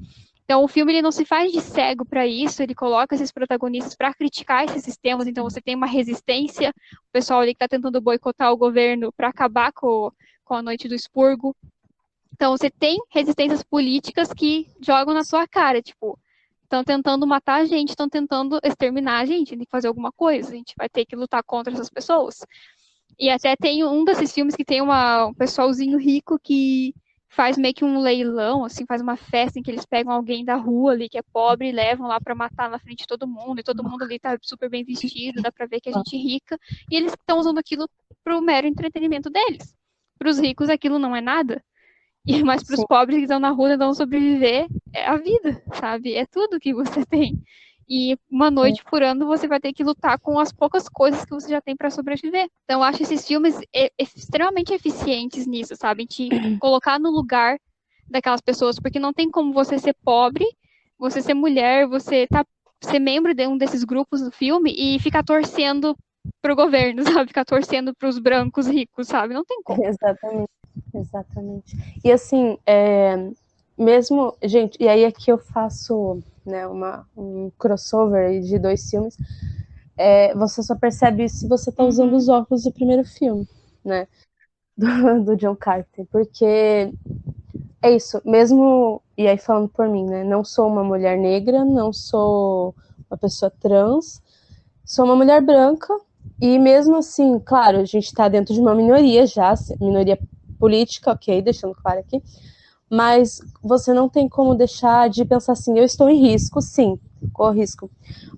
Então, o filme ele não se faz de cego para isso, ele coloca esses protagonistas para criticar esses sistemas. Então, você tem uma resistência, o pessoal ali que está tentando boicotar o governo para acabar com a noite do expurgo. Então, você tem resistências políticas que jogam na sua cara, tipo, estão tentando matar a gente, estão tentando exterminar a gente, tem que fazer alguma coisa, a gente vai ter que lutar contra essas pessoas. E até tem um desses filmes que tem um pessoalzinho rico que faz meio que um leilão, assim, faz uma festa em que eles pegam alguém da rua ali que é pobre e levam lá pra matar na frente de todo mundo, e todo mundo ali tá super bem vestido, dá pra ver que é gente rica, e eles estão usando aquilo pro mero entretenimento deles. Pros ricos aquilo não é nada, mas pros sim, pobres que estão na rua tentando sobreviver, é a vida, sabe? É tudo que você tem. E uma noite por ano você vai ter que lutar com as poucas coisas que você já tem para sobreviver. Então, eu acho esses filmes extremamente eficientes nisso, sabe? Te colocar no lugar daquelas pessoas, porque não tem como você ser pobre, você ser mulher, ser membro de um desses grupos do filme e ficar torcendo pro governo, sabe? Ficar torcendo pros brancos ricos, sabe? Não tem como. exatamente, exatamente. E assim, mesmo, gente, e aí aqui eu faço, né, um crossover de dois filmes, você só percebe isso se você tá usando os óculos do primeiro filme, né, do John Carter, porque é isso, mesmo, e aí falando por mim, né, não sou uma mulher negra, não sou uma pessoa trans, sou uma mulher branca, e mesmo assim, claro, a gente tá dentro de uma minoria já, minoria política, ok, deixando claro aqui, mas você não tem como deixar de pensar assim, eu estou em risco, sim, corro risco.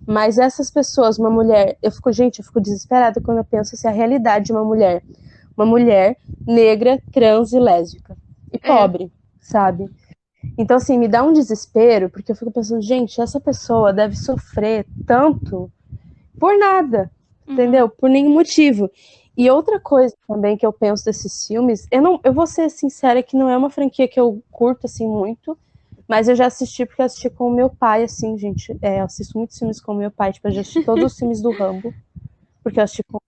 Mas essas pessoas, uma mulher, eu fico desesperada quando eu penso assim, a realidade de uma mulher negra, trans e lésbica, e pobre, sabe? Então, assim, me dá um desespero, porque eu fico pensando, gente, essa pessoa deve sofrer tanto por nada, entendeu? Por nenhum motivo. E outra coisa também que eu penso desses filmes, eu vou ser sincera que não é uma franquia que eu curto assim muito, mas eu já assisti porque eu assisti com o meu pai, assim, gente. Eu assisto muitos filmes com o meu pai, tipo, eu já assisti todos os filmes do Rambo, porque eu assisti com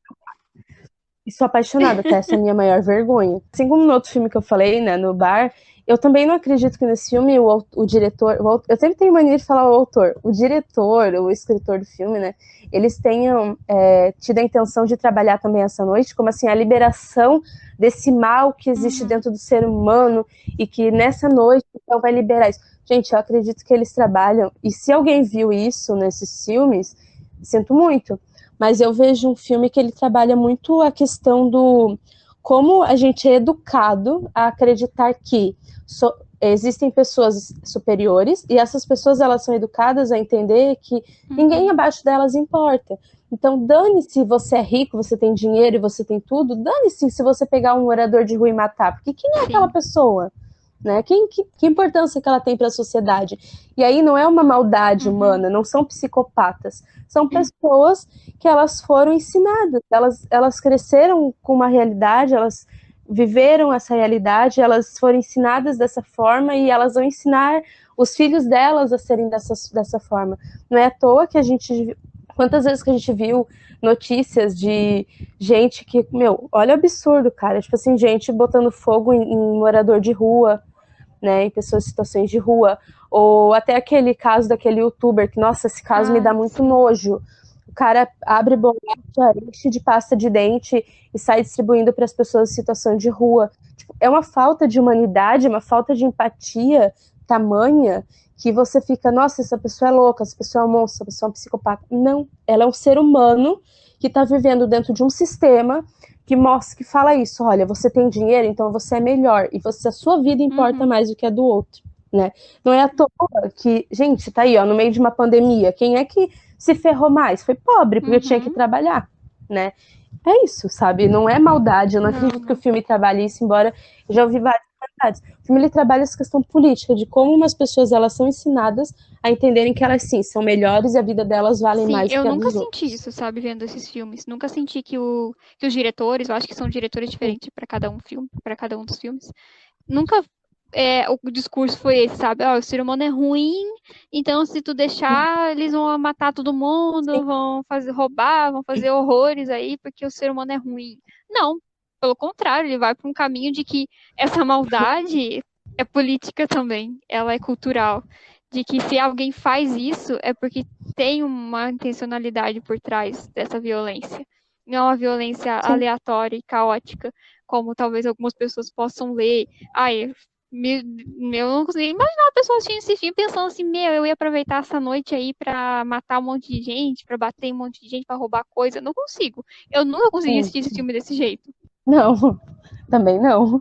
e sou apaixonada, até essa é a minha maior vergonha. Assim como no outro filme que eu falei, né, no bar, eu também não acredito que nesse filme o diretor, eu sempre tenho mania de falar o autor, o diretor, o escritor do filme, né, eles tenham tido a intenção de trabalhar também essa noite, como assim, a liberação desse mal que existe dentro do ser humano e que nessa noite então vai liberar isso. Gente, eu acredito que eles trabalham, e se alguém viu isso nesses filmes, sinto muito, mas eu vejo um filme que ele trabalha muito a questão do como a gente é educado a acreditar que existem pessoas superiores e essas pessoas elas são educadas a entender que ninguém abaixo delas importa. Então, dane-se se você é rico, você tem dinheiro e você tem tudo, dane-se se você pegar um morador de rua e matar, porque quem é aquela pessoa? né? Que importância que ela tem para a sociedade? E aí não é uma maldade humana, não são psicopatas, são pessoas que elas foram ensinadas, elas cresceram com uma realidade, elas viveram essa realidade, elas foram ensinadas dessa forma e elas vão ensinar os filhos delas a serem dessa forma. Não é à toa que a gente... Quantas vezes que a gente viu notícias de gente que, meu, olha o absurdo, cara. Tipo assim, gente botando fogo em morador de rua, né, em pessoas em situações de rua, ou até aquele caso daquele youtuber, que, nossa, esse caso me dá muito nojo. O cara abre bolacha, enche de pasta de dente e sai distribuindo para as pessoas em situação de rua. Tipo, é uma falta de humanidade, uma falta de empatia tamanha que você fica, nossa, essa pessoa é louca, essa pessoa é um monstro, essa pessoa é um psicopata. Não, ela é um ser humano que está vivendo dentro de um sistema que mostra, que fala isso, olha, você tem dinheiro, então você é melhor, e a sua vida importa mais do que a do outro, né? Não é à toa que, gente, tá aí, ó, no meio de uma pandemia, quem é que se ferrou mais? Foi pobre, porque tinha que trabalhar, né? É isso, sabe? Não é maldade, eu não acredito que o filme trabalhe isso, embora eu já ouvi várias verdades. O filme ele trabalha essa questão política, de como umas pessoas elas são ensinadas a entenderem que elas sim são melhores e a vida delas vale mais eu que a nunca dos senti outros. isso, sabe, vendo esses filmes. Nunca senti que os diretores, eu acho que são diretores diferentes para cada um filme, para cada um dos filmes. Nunca o discurso foi esse, sabe? Ó, o ser humano é ruim, então se tu deixar, eles vão matar todo mundo, vão fazer roubar, vão fazer horrores aí, porque o ser humano é ruim. Não, pelo contrário, ele vai para um caminho de que essa maldade é política também, ela é cultural. De que se alguém faz isso, é porque tem uma intencionalidade por trás dessa violência. Não é uma violência aleatória e caótica, como talvez algumas pessoas possam ler. Ai, eu não consigo imaginar uma pessoa assistindo esse filme pensando assim, meu, eu ia aproveitar essa noite aí pra matar um monte de gente, pra bater em um monte de gente, pra roubar coisa. Não consigo. Eu nunca consegui assistir esse filme desse jeito. Não, também não.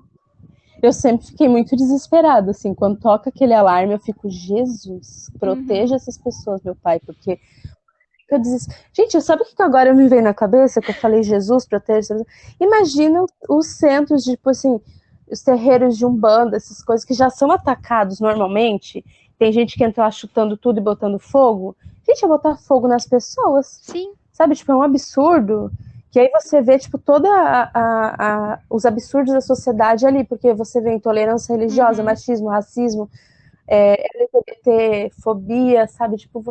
Eu sempre fiquei muito desesperada, assim, quando toca aquele alarme, eu fico, Jesus, proteja essas pessoas, meu pai, porque eu gente, sabe o que agora me veio na cabeça, que eu falei, Jesus, proteja, imagina os centros de, tipo assim, os terreiros de Umbanda, essas coisas que já são atacados normalmente, tem gente que entra lá chutando tudo e botando fogo, gente, é botar fogo nas pessoas, Sim. sabe, tipo, é um absurdo, que aí você vê, tipo, toda os absurdos da sociedade ali, porque você vê intolerância religiosa, machismo, racismo, LGBT, fobia, sabe? Tipo,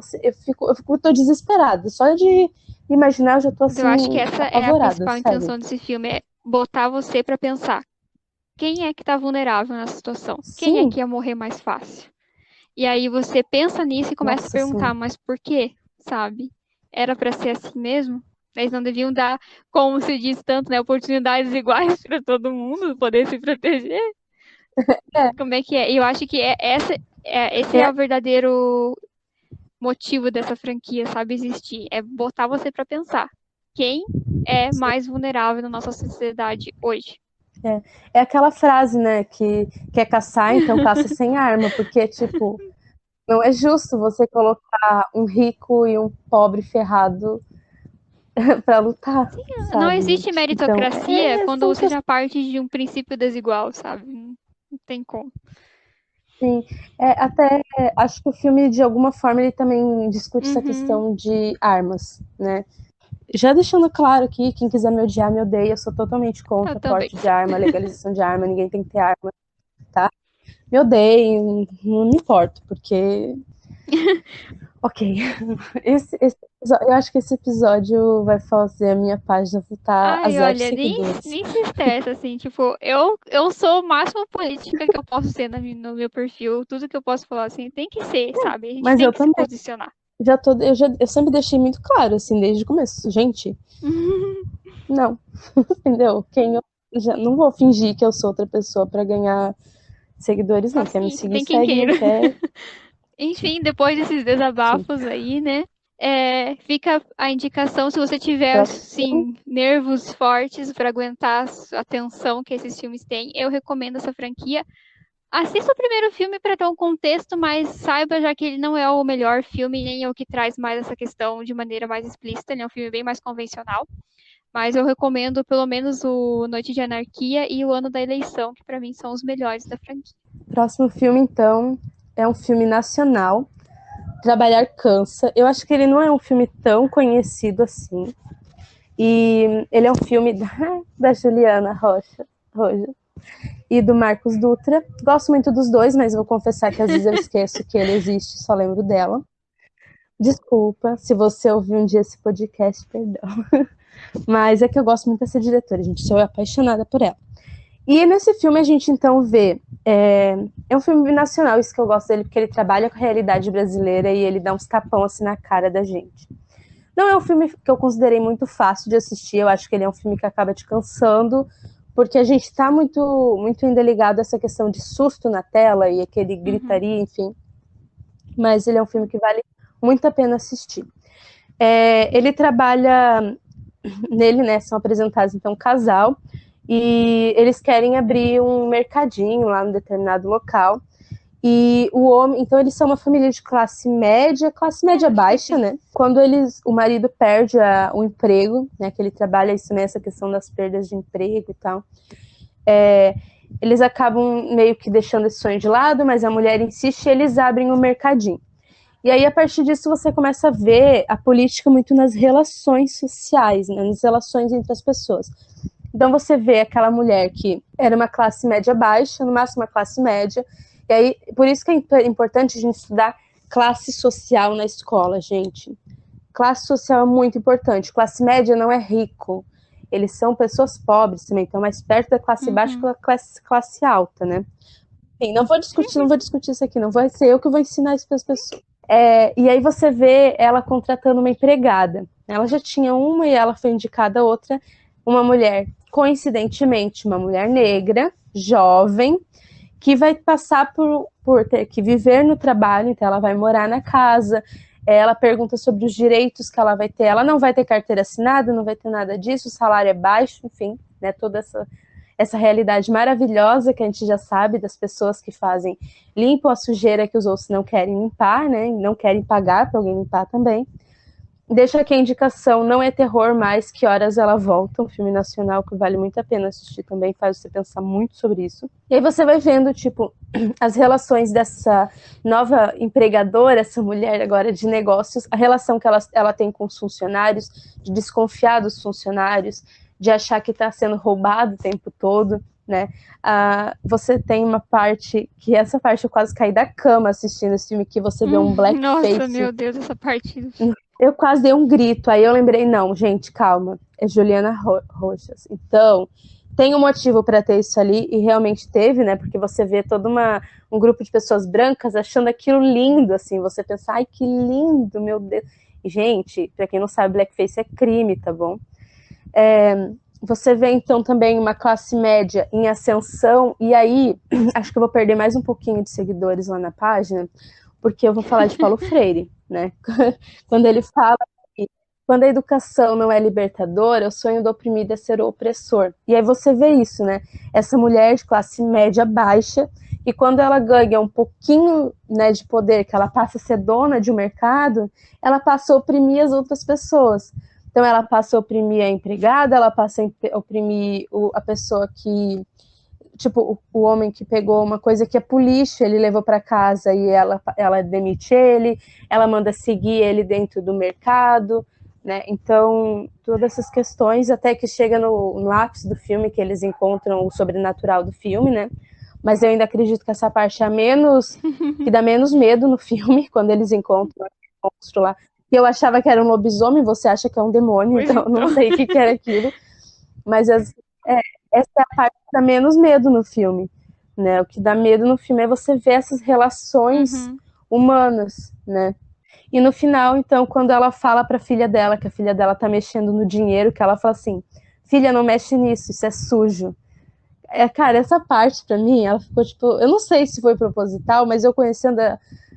eu tô desesperada. Só de imaginar, eu já tô assim, Eu acho que essa é a apavorada, principal sério. intenção desse filme, é botar você pra pensar. Quem é que tá vulnerável nessa situação? Quem é Sim, que ia morrer mais fácil? E aí você pensa nisso e começa a nossa, perguntar, sim. mas por quê? Sabe? Era pra ser assim mesmo? Eles não deviam dar, como se diz tanto, né, oportunidades iguais pra todo mundo poder se proteger? É, Como é que é? E eu acho que esse é é, o verdadeiro motivo dessa franquia, sabe, existir. É botar você pra pensar. Quem é mais vulnerável na nossa sociedade hoje? é aquela frase, né, que quer caçar, então caça sem arma, porque, tipo, não é justo você colocar um rico e um pobre ferrado pra lutar, Não sabe? existe Então, meritocracia quando são você já parte de um princípio desigual, sabe? Não tem como. Sim, até acho que o filme, de alguma forma, ele também discute essa Uhum, questão de armas, né? Já deixando claro aqui, quem quiser me odiar, me odeia, eu sou totalmente eu contra também. porte de arma, legalização de arma, ninguém tem que ter arma, tá? Me odeiem, não me importo, porque... Ok, eu acho que esse episódio vai fazer a minha página voltar a Ai, zero olha, seguidores. nem se estressa, assim, tipo, eu sou o máximo política que eu posso ser no meu perfil, tudo que eu posso falar, assim, tem que ser, sabe? A gente Mas tem eu que se também, posicionar. eu sempre deixei muito claro, assim, desde o começo. Gente, não, entendeu? Não vou fingir que eu sou outra pessoa pra ganhar seguidores, não. Quer me Paciência, seguir, tem quem segue, não queira. quer. Enfim, depois desses Sim. desabafos aí, né? Fica a indicação, se você tiver, Pra quem? assim, nervos fortes para aguentar a tensão que esses filmes têm, eu recomendo essa franquia. Assista o primeiro filme para ter um contexto, mas saiba já que ele não é o melhor filme, nem é o que traz mais essa questão de maneira mais explícita. Ele é um filme bem mais convencional. Mas eu recomendo pelo menos o Noite de Anarquia e o Ano da Eleição, que pra mim são os melhores da franquia. Próximo filme, então, é um filme nacional, Trabalhar Cansa. Eu acho que ele não é um filme tão conhecido assim. E ele é um filme da Juliana Rocha e do Marcos Dutra. Gosto muito dos dois, mas vou confessar que às vezes eu esqueço que ele existe, só lembro dela. Desculpa se você ouvir um dia esse podcast, perdão. Mas é que eu gosto muito dessa diretora, gente. Sou apaixonada por ela. E nesse filme a gente então vê. É um filme nacional, isso que eu gosto dele, porque ele trabalha com a realidade brasileira e ele dá uns tapão assim na cara da gente. Não é um filme que eu considerei muito fácil de assistir, eu acho que ele é um filme que acaba te cansando, porque a gente tá muito, muito ainda ligado a essa questão de susto na tela e aquele gritaria, enfim. Mas ele é um filme que vale muito a pena assistir. Ele trabalha nele, né, são apresentados então um casal, e eles querem abrir um mercadinho lá num determinado local. E o homem, então eles são uma família de classe média baixa, né? Quando o marido perde o emprego, né? Que ele trabalha isso nessa questão das perdas de emprego e tal. Eles acabam meio que deixando esse sonho de lado, mas a mulher insiste e eles abrem um mercadinho. E aí, a partir disso, você começa a ver a política muito nas relações sociais, né? Nas relações entre as pessoas. Então você vê aquela mulher que era uma classe média baixa, no máximo uma classe média. E aí, por isso que é importante a gente estudar classe social na escola, gente. Classe social é muito importante. Classe média não é rico. Eles são pessoas pobres também, estão mais perto da classe baixa que da classe alta, né? Enfim, não vou discutir isso aqui, não vai ser eu que vou ensinar isso para as pessoas. E aí você vê ela contratando uma empregada. Ela já tinha uma e ela foi indicada a outra, uma mulher, coincidentemente, uma mulher negra, jovem, que vai passar por ter que viver no trabalho, então ela vai morar na casa, ela pergunta sobre os direitos que ela vai ter, ela não vai ter carteira assinada, não vai ter nada disso, o salário é baixo, enfim, né, toda essa realidade maravilhosa que a gente já sabe das pessoas que limpam a sujeira que os outros não querem limpar, né, e não querem pagar para alguém limpar também. Deixa aqui a indicação, não é terror, mas Que Horas Ela Volta, um filme nacional que vale muito a pena assistir também, faz você pensar muito sobre isso. E aí você vai vendo, tipo, as relações dessa nova empregadora, essa mulher agora de negócios, a relação que ela tem com os funcionários, de desconfiar dos funcionários, de achar que está sendo roubado o tempo todo, né? Você tem uma parte, que essa parte eu quase caí da cama assistindo esse filme, que você vê um blackface. Nossa, meu Deus, essa parte. Eu quase dei um grito, aí eu lembrei, não, gente, calma, é Juliana Rochas. Então, tem um motivo para ter isso ali, e realmente teve, né, porque você vê todo um grupo de pessoas brancas achando aquilo lindo, assim, você pensa, ai, que lindo, meu Deus. E, gente, para quem não sabe, blackface é crime, tá bom? Você vê, então, também uma classe média em ascensão, e aí, acho que eu vou perder mais um pouquinho de seguidores lá na página, porque eu vou falar de Paulo Freire, né? Quando ele fala que quando a educação não é libertadora, o sonho do oprimido é ser o opressor. E aí você vê isso, né? Essa mulher de classe média baixa, e quando ela ganha um pouquinho, né, de poder, que ela passa a ser dona de um mercado, ela passa a oprimir as outras pessoas. Então ela passa a oprimir a empregada, ela passa a oprimir a pessoa que, tipo, o homem que pegou uma coisa que é pro lixo, ele levou para casa e ela demite ele, ela manda seguir ele dentro do mercado, né? Então, todas essas questões, até que chega no ápice do filme, que eles encontram o sobrenatural do filme, né? Mas eu ainda acredito que essa parte é a menos, que dá menos medo no filme, quando eles encontram o monstro lá. E eu achava que era um lobisomem, você acha que é um demônio, então não sei o que era aquilo. Mas essa é a parte que dá menos medo no filme, né? O que dá medo no filme é você ver essas relações humanas, né? E no final, então, quando ela fala pra filha dela, que a filha dela tá mexendo no dinheiro, que ela fala assim, filha, não mexe nisso, isso é sujo. Cara, essa parte pra mim, ela ficou tipo, eu não sei se foi proposital, mas eu conhecendo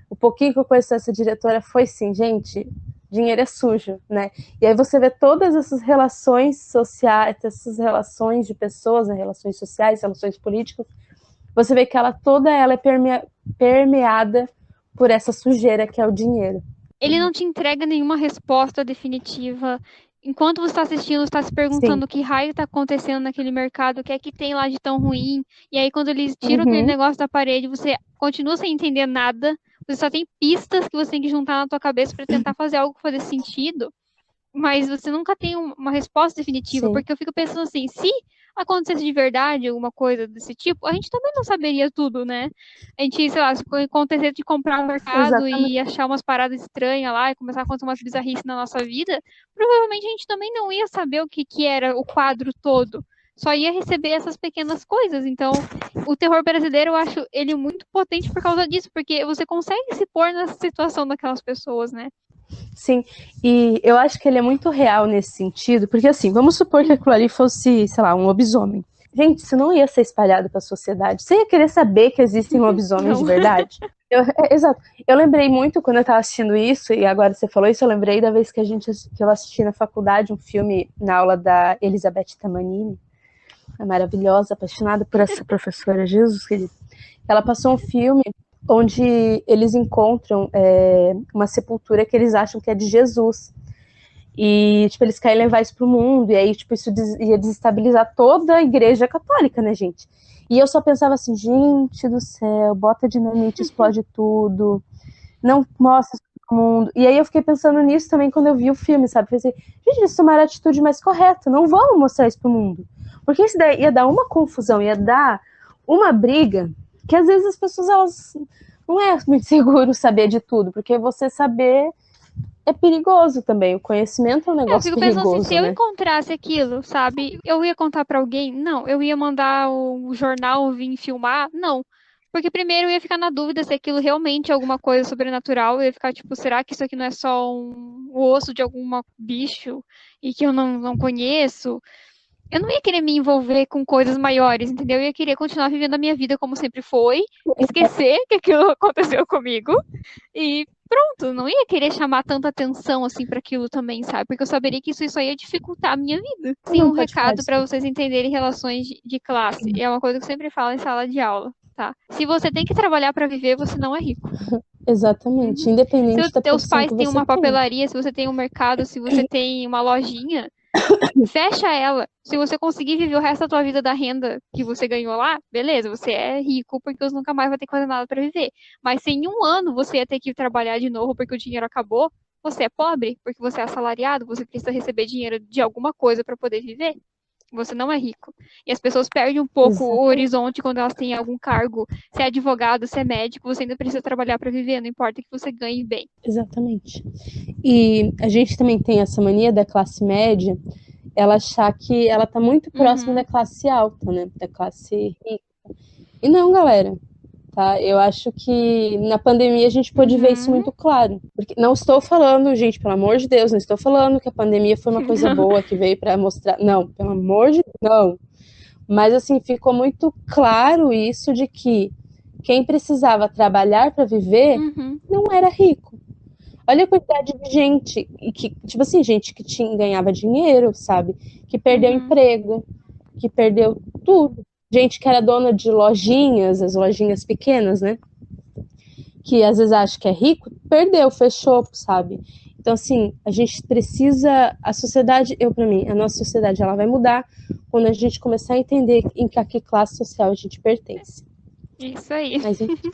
o pouquinho que eu conheço essa diretora, foi assim, gente, dinheiro é sujo, né? E aí você vê todas essas relações sociais, essas relações de pessoas, né? Relações sociais, relações políticas, você vê que toda ela é permeada por essa sujeira que é o dinheiro. Ele não te entrega nenhuma resposta definitiva enquanto você está assistindo, você está se Sim. perguntando o que raio está acontecendo naquele mercado, o que é que tem lá de tão ruim. E aí, quando eles tiram aquele Uhum. negócio da parede, você continua sem entender nada. Você só tem pistas que você tem que juntar na tua cabeça para tentar fazer algo que fazer sentido. Mas você nunca tem uma resposta definitiva, Sim. porque eu fico pensando assim, se acontecesse de verdade alguma coisa desse tipo, a gente também não saberia tudo, né? A gente, sei lá, se acontecesse de comprar um mercado Exatamente. e achar umas paradas estranhas lá e começar a acontecer umas bizarrices na nossa vida, provavelmente a gente também não ia saber o que era o quadro todo. Só ia receber essas pequenas coisas. Então, o terror brasileiro, eu acho ele muito potente por causa disso, porque você consegue se pôr na situação daquelas pessoas, né? Sim, e eu acho que ele é muito real nesse sentido, porque assim, vamos supor que aquilo ali fosse, sei lá, um lobisomem. Gente, isso não ia ser espalhado para a sociedade. Você ia querer saber que existem lobisomens de Não. verdade? Exato. Eu lembrei muito quando eu estava assistindo isso, e agora você falou isso, eu lembrei da vez que eu assisti na faculdade um filme na aula da Elizabeth Tamanini, a maravilhosa, apaixonada por essa professora, Jesus querido. Ela passou um filme onde eles encontram uma sepultura que eles acham que é de Jesus. E, tipo, eles querem levar isso pro mundo, e aí, tipo, isso ia desestabilizar toda a igreja católica, né, gente? E eu só pensava assim, gente do céu, bota dinamite, explode tudo, não mostra isso pro mundo. E aí eu fiquei pensando nisso também quando eu vi o filme, sabe? Pensei, gente, eles tomaram a atitude mais correta, não vamos mostrar isso pro mundo. Porque isso daí ia dar uma confusão, ia dar uma briga, que às vezes as pessoas, elas não é muito seguro saber de tudo, porque você saber é perigoso também. O conhecimento é um Eu negócio fico pensando assim, se perigoso, eu né? encontrasse aquilo, sabe, eu ia contar pra alguém? Não. Eu ia mandar o jornal vir filmar? Não. Porque primeiro eu ia ficar na dúvida se aquilo realmente é alguma coisa sobrenatural. Eu ia ficar tipo, será que isso aqui não é só o osso de algum bicho e que eu não conheço? Eu não ia querer me envolver com coisas maiores, entendeu? Eu ia querer continuar vivendo a minha vida como sempre foi, esquecer que aquilo aconteceu comigo e pronto, não ia querer chamar tanta atenção assim para aquilo também, sabe? Porque eu saberia que isso só ia dificultar a minha vida. Sim, Não um pode falar recado disso. para vocês entenderem relações de classe. E é uma coisa que eu sempre falo em sala de aula, tá? Se você tem que trabalhar para viver, você não é rico. Exatamente. Se Independente os da teus profissão pais que têm você uma tem. papelaria, se você tem um mercado, se você tem uma lojinha, fecha ela. Se você conseguir viver o resto da tua vida da renda que você ganhou lá, beleza, você é rico porque você nunca mais vai ter que fazer nada para viver. Mas se em um ano você ia ter que trabalhar de novo porque o dinheiro acabou, você é pobre porque você é assalariado, você precisa receber dinheiro de alguma coisa para poder viver. Você não é rico. E as pessoas perdem um pouco o Exatamente. horizonte quando elas têm algum cargo. Se é advogado, se é médico, você ainda precisa trabalhar para viver, não importa que você ganhe bem. Exatamente. E a gente também tem essa mania da classe média, ela achar que ela tá muito próxima da classe alta, né? Da classe rica. E não, galera. Tá? Eu acho que na pandemia a gente pôde ver isso muito claro. Porque não estou falando, gente, pelo amor de Deus, não estou falando que a pandemia foi uma coisa boa que veio para mostrar. Não, pelo amor de Deus, não. Mas assim, ficou muito claro isso de que quem precisava trabalhar para viver não era rico. Olha a quantidade de gente que, tipo assim, gente que ganhava dinheiro, sabe? Que perdeu emprego, que perdeu tudo. Gente que era dona de lojinhas, as lojinhas pequenas, né? Que às vezes acha que é rico, perdeu, fechou, sabe? Então, assim, a gente precisa, a sociedade, para mim, a nossa sociedade, ela vai mudar quando a gente começar a entender em que classe social a gente pertence. Isso aí. Mas, enfim,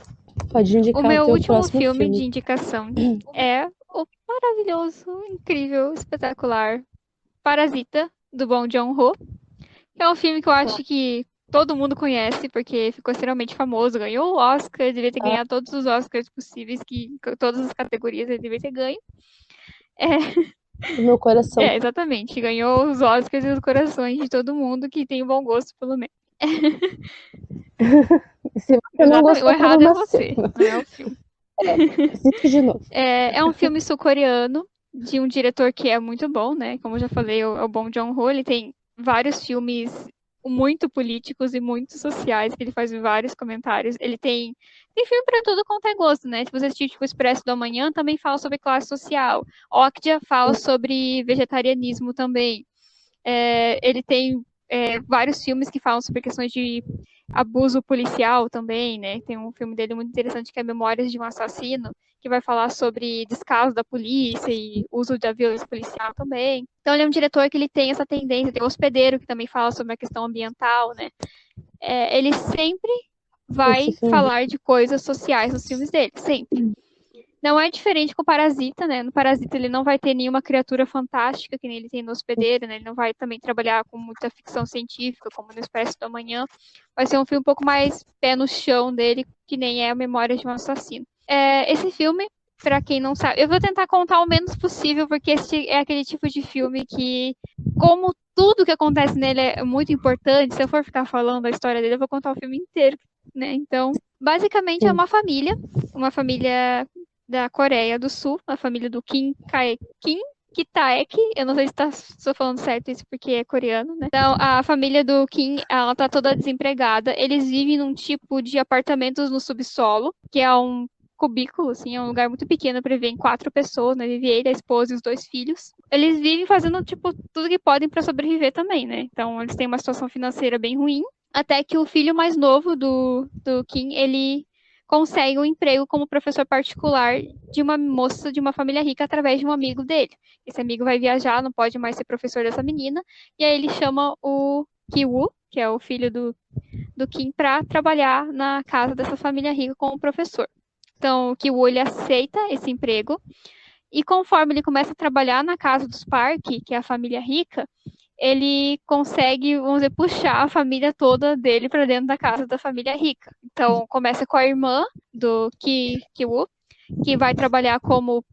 pode O indicar o meu teu último próximo filme de filme. indicação é o maravilhoso, incrível, espetacular Parasita, do Bong Joon-ho. É um filme que eu acho que todo mundo conhece, porque ficou extremamente famoso, ganhou o Oscar, devia ter ganhado todos os Oscars possíveis, todas as categorias ele devia ter ganho. O meu coração. Exatamente, ganhou os Oscars e os corações de todo mundo que tem um bom gosto, pelo menos. Se você não Exatamente, o gostou, errado é problema seu. você, não é o filme. Cito de novo. É um filme sul-coreano de um diretor que é muito bom, né? Como eu já falei, é o Bong Joon-ho. Ele tem vários filmes muito políticos e muito sociais, que ele faz vários comentários. Ele tem filme para tudo quanto é gosto, né? Se você assistir tipo Expresso do Amanhã, também fala sobre classe social. Okja fala sobre vegetarianismo também. Ele tem vários filmes que falam sobre questões de abuso policial também, né? Tem um filme dele muito interessante que é Memórias de um Assassino, que vai falar sobre descaso da polícia e uso da violência policial também. Então ele é um diretor que ele tem essa tendência, tem o Hospedeiro, que também fala sobre a questão ambiental, né? Ele sempre vai falar de coisas sociais nos filmes dele, sempre. Não é diferente com o Parasita, né? No Parasita ele não vai ter nenhuma criatura fantástica, que nem ele tem no Hospedeiro, né? Ele não vai também trabalhar com muita ficção científica, como no Expresso do Amanhã. Vai ser um filme um pouco mais pé no chão dele, que nem é a Memória de um Assassino. Esse filme, pra quem não sabe, eu vou tentar contar o menos possível, porque esse é aquele tipo de filme que, como tudo que acontece nele é muito importante, se eu for ficar falando a história dele, eu vou contar o filme inteiro, né? Então, basicamente é uma família da Coreia do Sul, a família do Kim Ki-taek, eu não sei se estou falando certo isso porque é coreano, né? Então, a família do Kim, ela tá toda desempregada, eles vivem num tipo de apartamentos no subsolo, que é um cubículo, assim, é um lugar muito pequeno para viver em 4 pessoas, né? Vive ele, a esposa e os 2 filhos. Eles vivem fazendo, tipo, tudo que podem para sobreviver também, né? Então, eles têm uma situação financeira bem ruim, até que o filho mais novo do Kim, ele consegue um emprego como professor particular de uma moça de uma família rica através de um amigo dele. Esse amigo vai viajar, não pode mais ser professor dessa menina, e aí ele chama o Ki-woo, que é o filho do Kim, para trabalhar na casa dessa família rica como professor. Então, o Ki-woo, ele aceita esse emprego, e conforme ele começa a trabalhar na casa dos Park, que é a família rica, ele consegue, vamos dizer, puxar a família toda dele para dentro da casa da família rica. Então, começa com a irmã do Ki-woo, que vai trabalhar como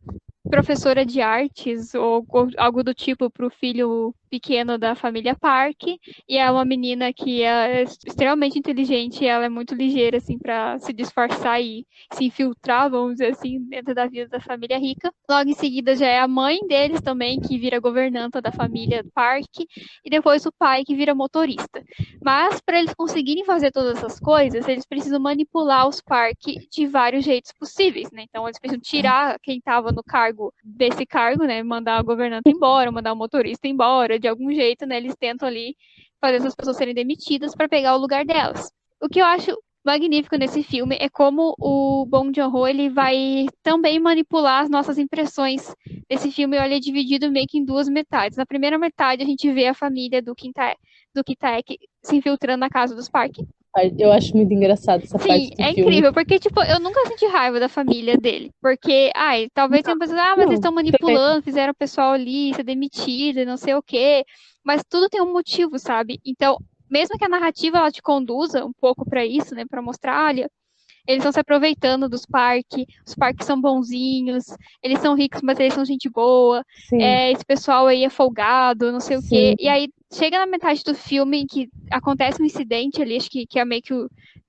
professora de artes ou algo do tipo para o filho pequeno da família Park, e é uma menina que é extremamente inteligente, ela é muito ligeira assim para se disfarçar e se infiltrar, vamos dizer assim, dentro da vida da família rica. Logo em seguida já é a mãe deles também, que vira governanta da família Park, e depois o pai, que vira motorista. Mas para eles conseguirem fazer todas essas coisas, eles precisam manipular os Park de vários jeitos possíveis, né? Então eles precisam tirar quem estava no cargo desse cargo, né? Mandar a governanta embora, mandar o motorista embora, de algum jeito, né? Eles tentam ali fazer essas pessoas serem demitidas para pegar o lugar delas. O que eu acho magnífico nesse filme é como o Bong Joon-ho, ele vai também manipular as nossas impressões desse filme. Ele é dividido meio que em 2 metades. Na primeira metade a gente vê a família do Ki-taek se infiltrando na casa dos Park. Eu acho muito engraçado essa parte do é filme. incrível, porque, tipo, eu nunca senti raiva da família dele. Porque, talvez tenham pessoas, mas eles estão manipulando, fizeram o pessoal ali ser demitido e não sei o quê. Mas tudo tem um motivo, sabe? Então, mesmo que a narrativa ela te conduza um pouco pra isso, né? Pra mostrar, olha, eles estão se aproveitando dos parques, os parques são bonzinhos, eles são ricos, mas eles são gente boa, esse pessoal aí é folgado, não sei o quê. E aí, chega na metade do filme em que acontece um incidente ali, acho que é meio que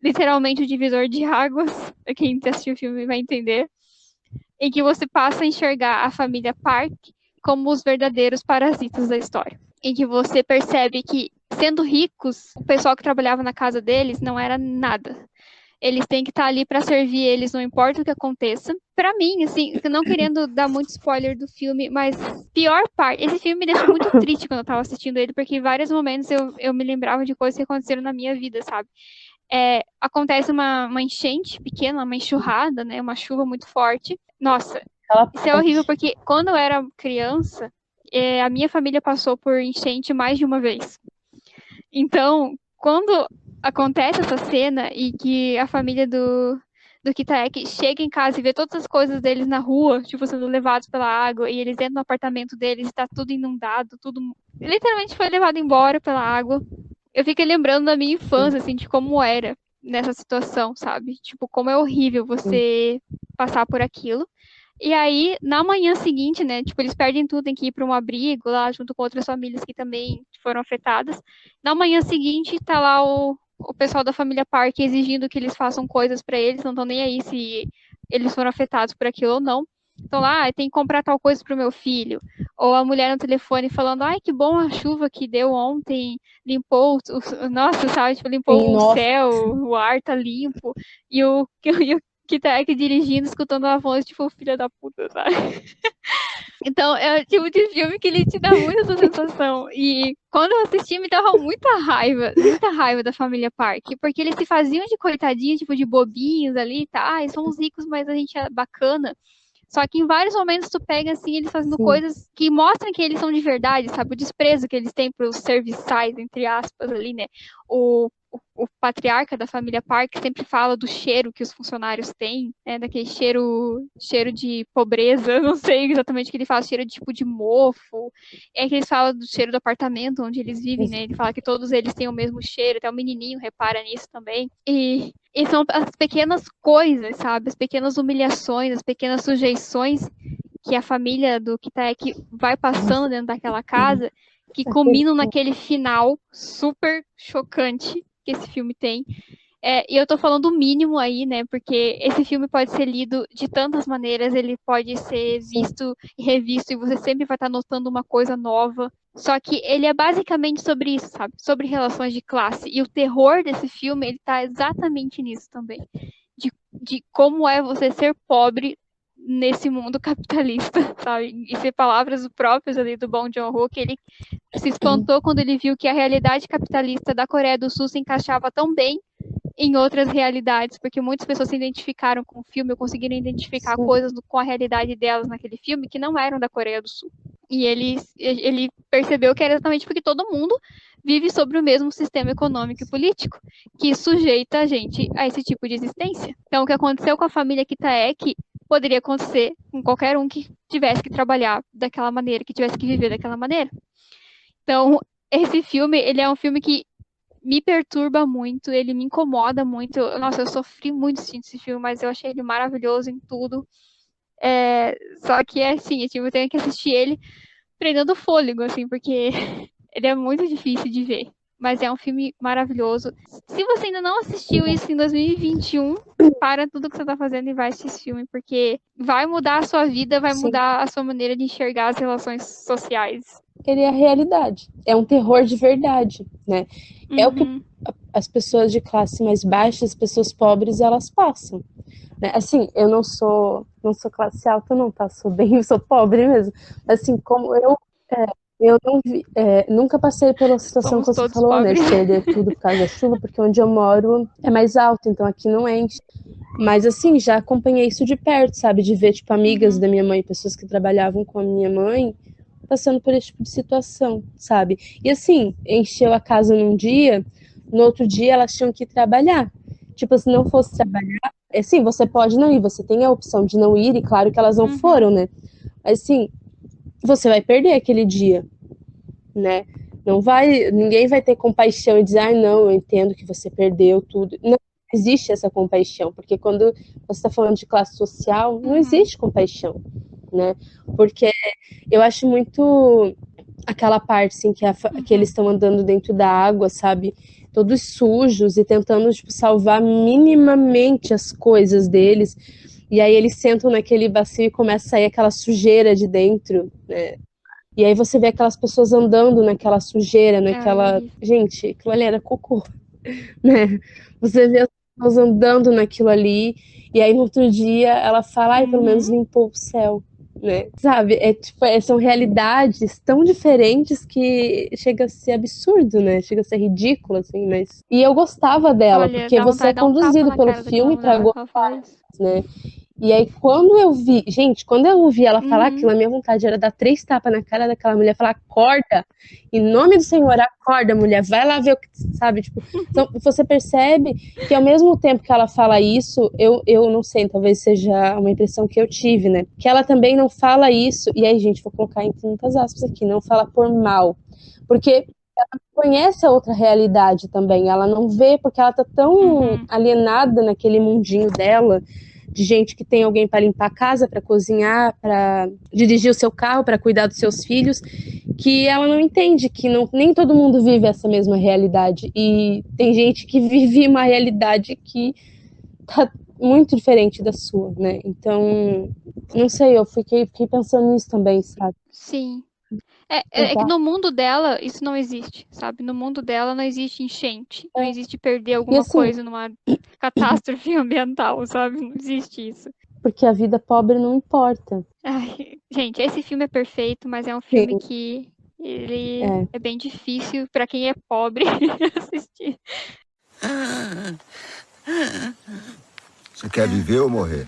literalmente o divisor de águas, quem assistiu o filme vai entender, em que você passa a enxergar a família Park como os verdadeiros parasitas da história. Em que você percebe que, sendo ricos, o pessoal que trabalhava na casa deles não era nada. Eles têm que estar ali para servir eles, não importa o que aconteça. Para mim, assim, não querendo dar muito spoiler do filme, mas pior parte, esse filme me deixou muito triste quando eu tava assistindo ele, porque em vários momentos eu me lembrava de coisas que aconteceram na minha vida, sabe? Acontece uma enchente pequena, uma enxurrada, né? Uma chuva muito forte. Nossa, isso é horrível, porque quando eu era criança, a minha família passou por enchente mais de uma vez. Então, quando acontece essa cena e que a família do Ki-taek chega em casa e vê todas as coisas deles na rua, tipo, sendo levados pela água, e eles entram no apartamento deles e tá tudo inundado, tudo literalmente foi levado embora pela água. Eu fiquei lembrando da minha infância, assim, de como era nessa situação, sabe? Tipo, como é horrível você passar por aquilo. E aí, na manhã seguinte, né, tipo, eles perdem tudo, tem que ir para um abrigo lá, junto com outras famílias que também foram afetadas. Na manhã seguinte, tá lá o pessoal da família Park exigindo que eles façam coisas para eles, não estão nem aí se eles foram afetados por aquilo ou não. Então lá, tem que comprar tal coisa pro meu filho. Ou a mulher no telefone falando, ai, que bom a chuva que deu ontem, limpou, nossa, sabe, tipo, limpou o céu, o ar tá limpo. E o Ki-taek dirigindo, escutando a voz, tipo, filha da puta, sabe? Então, é o tipo de filme que ele te dá muita essa sensação. E quando eu assisti, me dava muita raiva da família Park, porque eles se faziam de coitadinhos, tipo, de bobinhos ali, tá? Ai, somos ricos, mas a gente é bacana. Só que em vários momentos tu pega assim, eles fazendo Sim, coisas que mostram que eles são de verdade, sabe? O desprezo que eles têm pros serviçais, entre aspas, ali, né? O patriarca da família Park sempre fala do cheiro que os funcionários têm, né? Daquele cheiro de pobreza, não sei exatamente o que ele fala, cheiro de tipo de mofo. É que eles falam do cheiro do apartamento onde eles vivem, né? Ele fala que todos eles têm o mesmo cheiro, até o menininho repara nisso também. E são as pequenas coisas, sabe? As pequenas humilhações, as pequenas sujeições que a família do Kitaek vai passando dentro daquela casa, que aquele, culminam naquele final super chocante que esse filme tem. E eu tô falando o mínimo aí, né? Porque esse filme pode ser lido de tantas maneiras, ele pode ser sim, visto e revisto, e você sempre vai estar notando uma coisa nova. Só que ele é basicamente sobre isso, sabe? Sobre relações de classe. E o terror desse filme, ele tá exatamente nisso também. De como é você ser pobre nesse mundo capitalista, sabe? E ser palavras próprias ali do Bong Joon-ho, que ele se espantou quando ele viu que a realidade capitalista da Coreia do Sul se encaixava tão bem em outras realidades, porque muitas pessoas se identificaram com o filme, ou conseguiram identificar sim. coisas com a realidade delas naquele filme que não eram da Coreia do Sul. E ele percebeu que era exatamente porque todo mundo vive sobre o mesmo sistema econômico e político, que sujeita a gente a esse tipo de existência. Então, o que aconteceu com a família Kitaek poderia acontecer com qualquer um que tivesse que trabalhar daquela maneira, que tivesse que viver daquela maneira. Então, esse filme, ele é um filme que me perturba muito, ele me incomoda muito. Nossa, eu sofri muito assistindo esse filme, mas eu achei ele maravilhoso em tudo. Só que é assim, tipo, eu tenho que assistir ele prendendo fôlego, assim, porque ele é muito difícil de ver. Mas é um filme maravilhoso. Se você ainda não assistiu isso em 2021, para tudo que você tá fazendo e vai assistir esse filme, porque vai mudar a sua vida, vai Sim. mudar a sua maneira de enxergar as relações sociais. Ele é a realidade. É um terror de verdade, né? É o que Uhum. as pessoas de classe mais baixa, as pessoas pobres, elas passam. Né? Assim, eu não sou classe alta, não, tá? Sou bem, sou pobre mesmo. Assim, como eu não nunca passei pela situação que Somos você todos falou, né? pobres. De perder tudo por causa da chuva, porque onde eu moro é mais alto, então aqui não enche. Mas assim, já acompanhei isso de perto, sabe? De ver, tipo, amigas Uhum. da minha mãe, pessoas que trabalhavam com a minha mãe, passando por esse tipo de situação, sabe? E assim, encheu a casa num dia, no outro dia elas tinham que ir trabalhar. Tipo, se não fosse trabalhar, assim, você pode não ir, você tem a opção de não ir, e claro que elas não Uhum. foram, né? Mas assim, você vai perder aquele dia, né? Não vai, ninguém vai ter compaixão e dizer, ah, não, eu entendo que você perdeu tudo. Não existe essa compaixão, porque quando você está falando de classe social, não Uhum. existe compaixão, né? Porque eu acho muito aquela parte assim que Uhum. eles estão andando dentro da água, sabe? Todos sujos e tentando tipo, salvar minimamente as coisas deles. E aí eles sentam naquele bacio e começa a sair aquela sujeira de dentro, né? E aí você vê aquelas pessoas andando naquela sujeira, É naquela. horrível. Gente, aquilo ali era cocô, né? Você vê as pessoas andando naquilo ali, e aí no outro dia ela fala, ai, pelo menos Uhum. limpou o céu, né? Sabe? Tipo, são realidades tão diferentes que chega a ser absurdo, né? Chega a ser ridículo, assim, mas. E eu gostava dela, Olha, porque dá você é vontade de dar um tapa conduzido na pelo cara daquela filme pra mulher gostar, que ela fala isso. né? E aí, quando eu vi, gente, quando eu ouvi ela falar Uhum. aquilo, a minha vontade era dar 3 tapas na cara daquela mulher, falar, acorda, em nome do Senhor, acorda, mulher, vai lá ver o que, sabe, tipo, então, você percebe que ao mesmo tempo que ela fala isso, eu não sei, talvez seja uma impressão que eu tive, né, que ela também não fala isso, e aí, gente, vou colocar entre muitas aspas aqui, não fala por mal, porque ela conhece a outra realidade também, ela não vê, porque ela tá tão Uhum. alienada naquele mundinho dela, de gente que tem alguém para limpar a casa, para cozinhar, para dirigir o seu carro, para cuidar dos seus filhos, que ela não entende que não, nem todo mundo vive essa mesma realidade. E tem gente que vive uma realidade que tá muito diferente da sua, né? Então, não sei, eu fiquei pensando nisso também, sabe? Sim. É que Exato. no mundo dela isso não existe, sabe? No mundo dela não existe enchente, não existe perder E alguma assim, coisa numa catástrofe ambiental, sabe? Não existe isso. porque a vida pobre não importa. Ai, gente, esse filme é perfeito, mas é um filme que ele é bem difícil para quem é pobre assistir. Você quer viver ou morrer?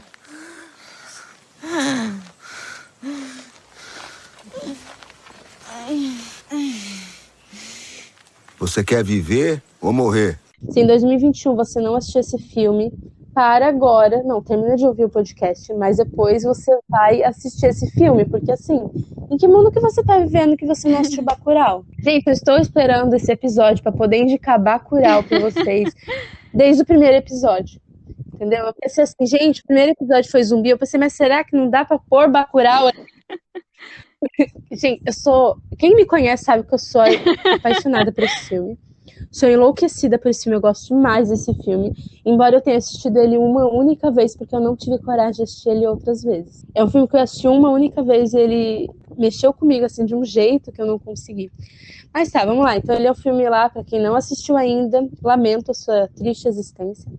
Você quer viver ou morrer? Se em 2021 você não assistiu esse filme, para agora, não, termina de ouvir o podcast, mas depois você vai assistir esse filme, porque assim, em que mundo que você tá vivendo que você não assistiu Bacurau? Gente, eu estou esperando esse episódio para poder indicar Bacurau para vocês desde o primeiro episódio. Entendeu? Eu pensei assim, gente, o primeiro episódio foi zumbi, eu pensei, mas será que não dá pra pôr Bacurau? Gente, quem me conhece sabe que eu sou apaixonada por esse filme. Sou enlouquecida por esse filme, eu gosto demais desse filme. Embora eu tenha assistido ele uma única vez, porque eu não tive coragem de assistir ele outras vezes. É um filme que eu assisti uma única vez e ele mexeu comigo, assim, de um jeito que eu não consegui. Mas tá, vamos lá. Então ele é um filme lá, pra quem não assistiu ainda, lamento a sua triste existência.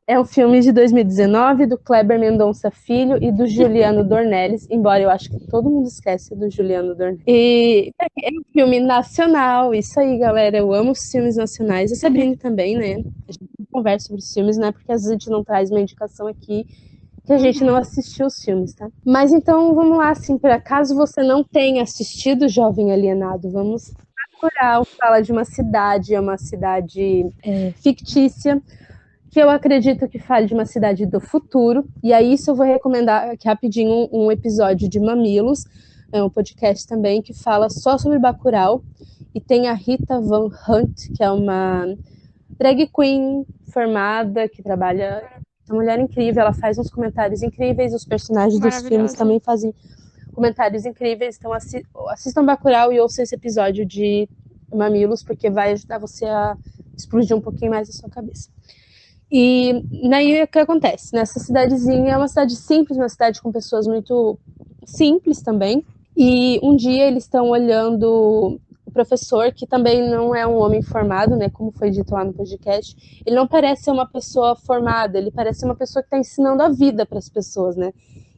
É um filme de 2019 do Kleber Mendonça Filho e do Juliano Dornelles, embora eu acho que todo mundo esquece do Juliano Dornelles. E é um filme nacional, isso aí, galera, eu amo os filmes nacionais. A Sabrina também, né? A gente conversa sobre os filmes, né? Porque às vezes a gente não traz uma indicação aqui que a gente não assistiu os filmes, tá? Mas então, vamos lá, assim, para caso você não tenha assistido Jovem Alienado, vamos procurar. Fala de uma cidade, é uma cidade fictícia, que eu acredito que fale de uma cidade do futuro, e aí isso eu vou recomendar aqui rapidinho um episódio de Mamilos, é um podcast também que fala só sobre Bacurau, e tem a Rita Van Hunt, que é uma drag queen formada, que trabalha, uma mulher incrível, ela faz uns comentários incríveis, os personagens dos filmes também fazem comentários incríveis, então assistam Bacurau e ouçam esse episódio de Mamilos, porque vai ajudar você a explodir um pouquinho mais a sua cabeça. E daí o que acontece? Nessa cidadezinha é uma cidade simples, uma cidade com pessoas muito simples também. E um dia eles estão olhando o professor, que também não é um homem formado, né? Como foi dito lá no podcast. Ele não parece ser uma pessoa formada, ele parece ser uma pessoa que está ensinando a vida para as pessoas, né?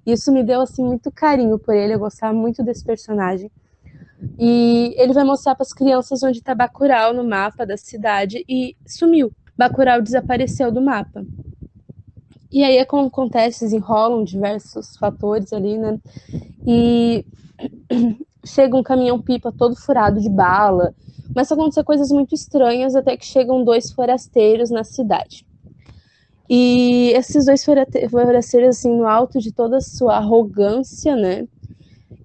E isso me deu assim muito carinho por ele, eu gostava muito desse personagem. E ele vai mostrar para as crianças onde está Bacurau no mapa da cidade e sumiu. Bacurau desapareceu do mapa. E aí, como acontece, desenrolam diversos fatores ali, né? E chega um caminhão-pipa todo furado de bala. Começam a acontecer coisas muito estranhas, até que chegam 2 forasteiros na cidade. E esses 2 forasteiros, assim, no alto de toda a sua arrogância, né?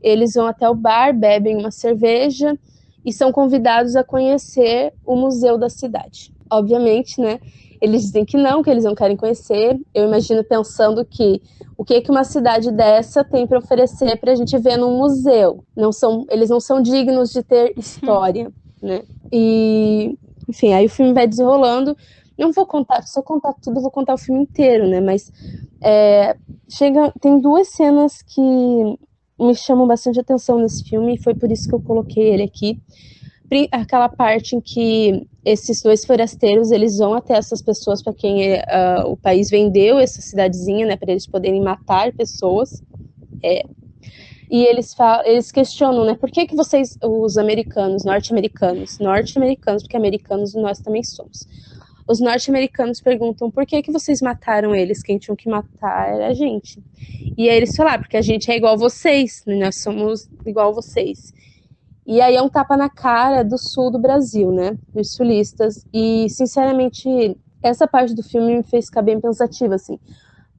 Eles vão até o bar, bebem uma cerveja e são convidados a conhecer o museu da cidade. Obviamente, né, eles dizem que eles não querem conhecer. Eu imagino pensando que o que uma cidade dessa tem para oferecer para a gente ver num museu? Eles não são dignos de ter história, né? E, enfim, aí o filme vai desenrolando. Não vou contar, se eu contar tudo, vou contar o filme inteiro, né? Mas tem 2 cenas que me chamam bastante atenção nesse filme, e foi por isso que eu coloquei ele aqui. Aquela parte em que esses 2 forasteiros, eles vão até essas pessoas para quem o país vendeu essa cidadezinha, né, para eles poderem matar pessoas. E eles questionam, né, por que vocês, os norte-americanos, porque americanos nós também somos. Os norte-americanos perguntam por que vocês mataram eles, quem tinham que matar era a gente. E aí eles falam, porque a gente é igual a vocês, nós somos igual a vocês. E aí é um tapa na cara do sul do Brasil, né? Dos sulistas. E, sinceramente, essa parte do filme me fez ficar bem pensativa, assim.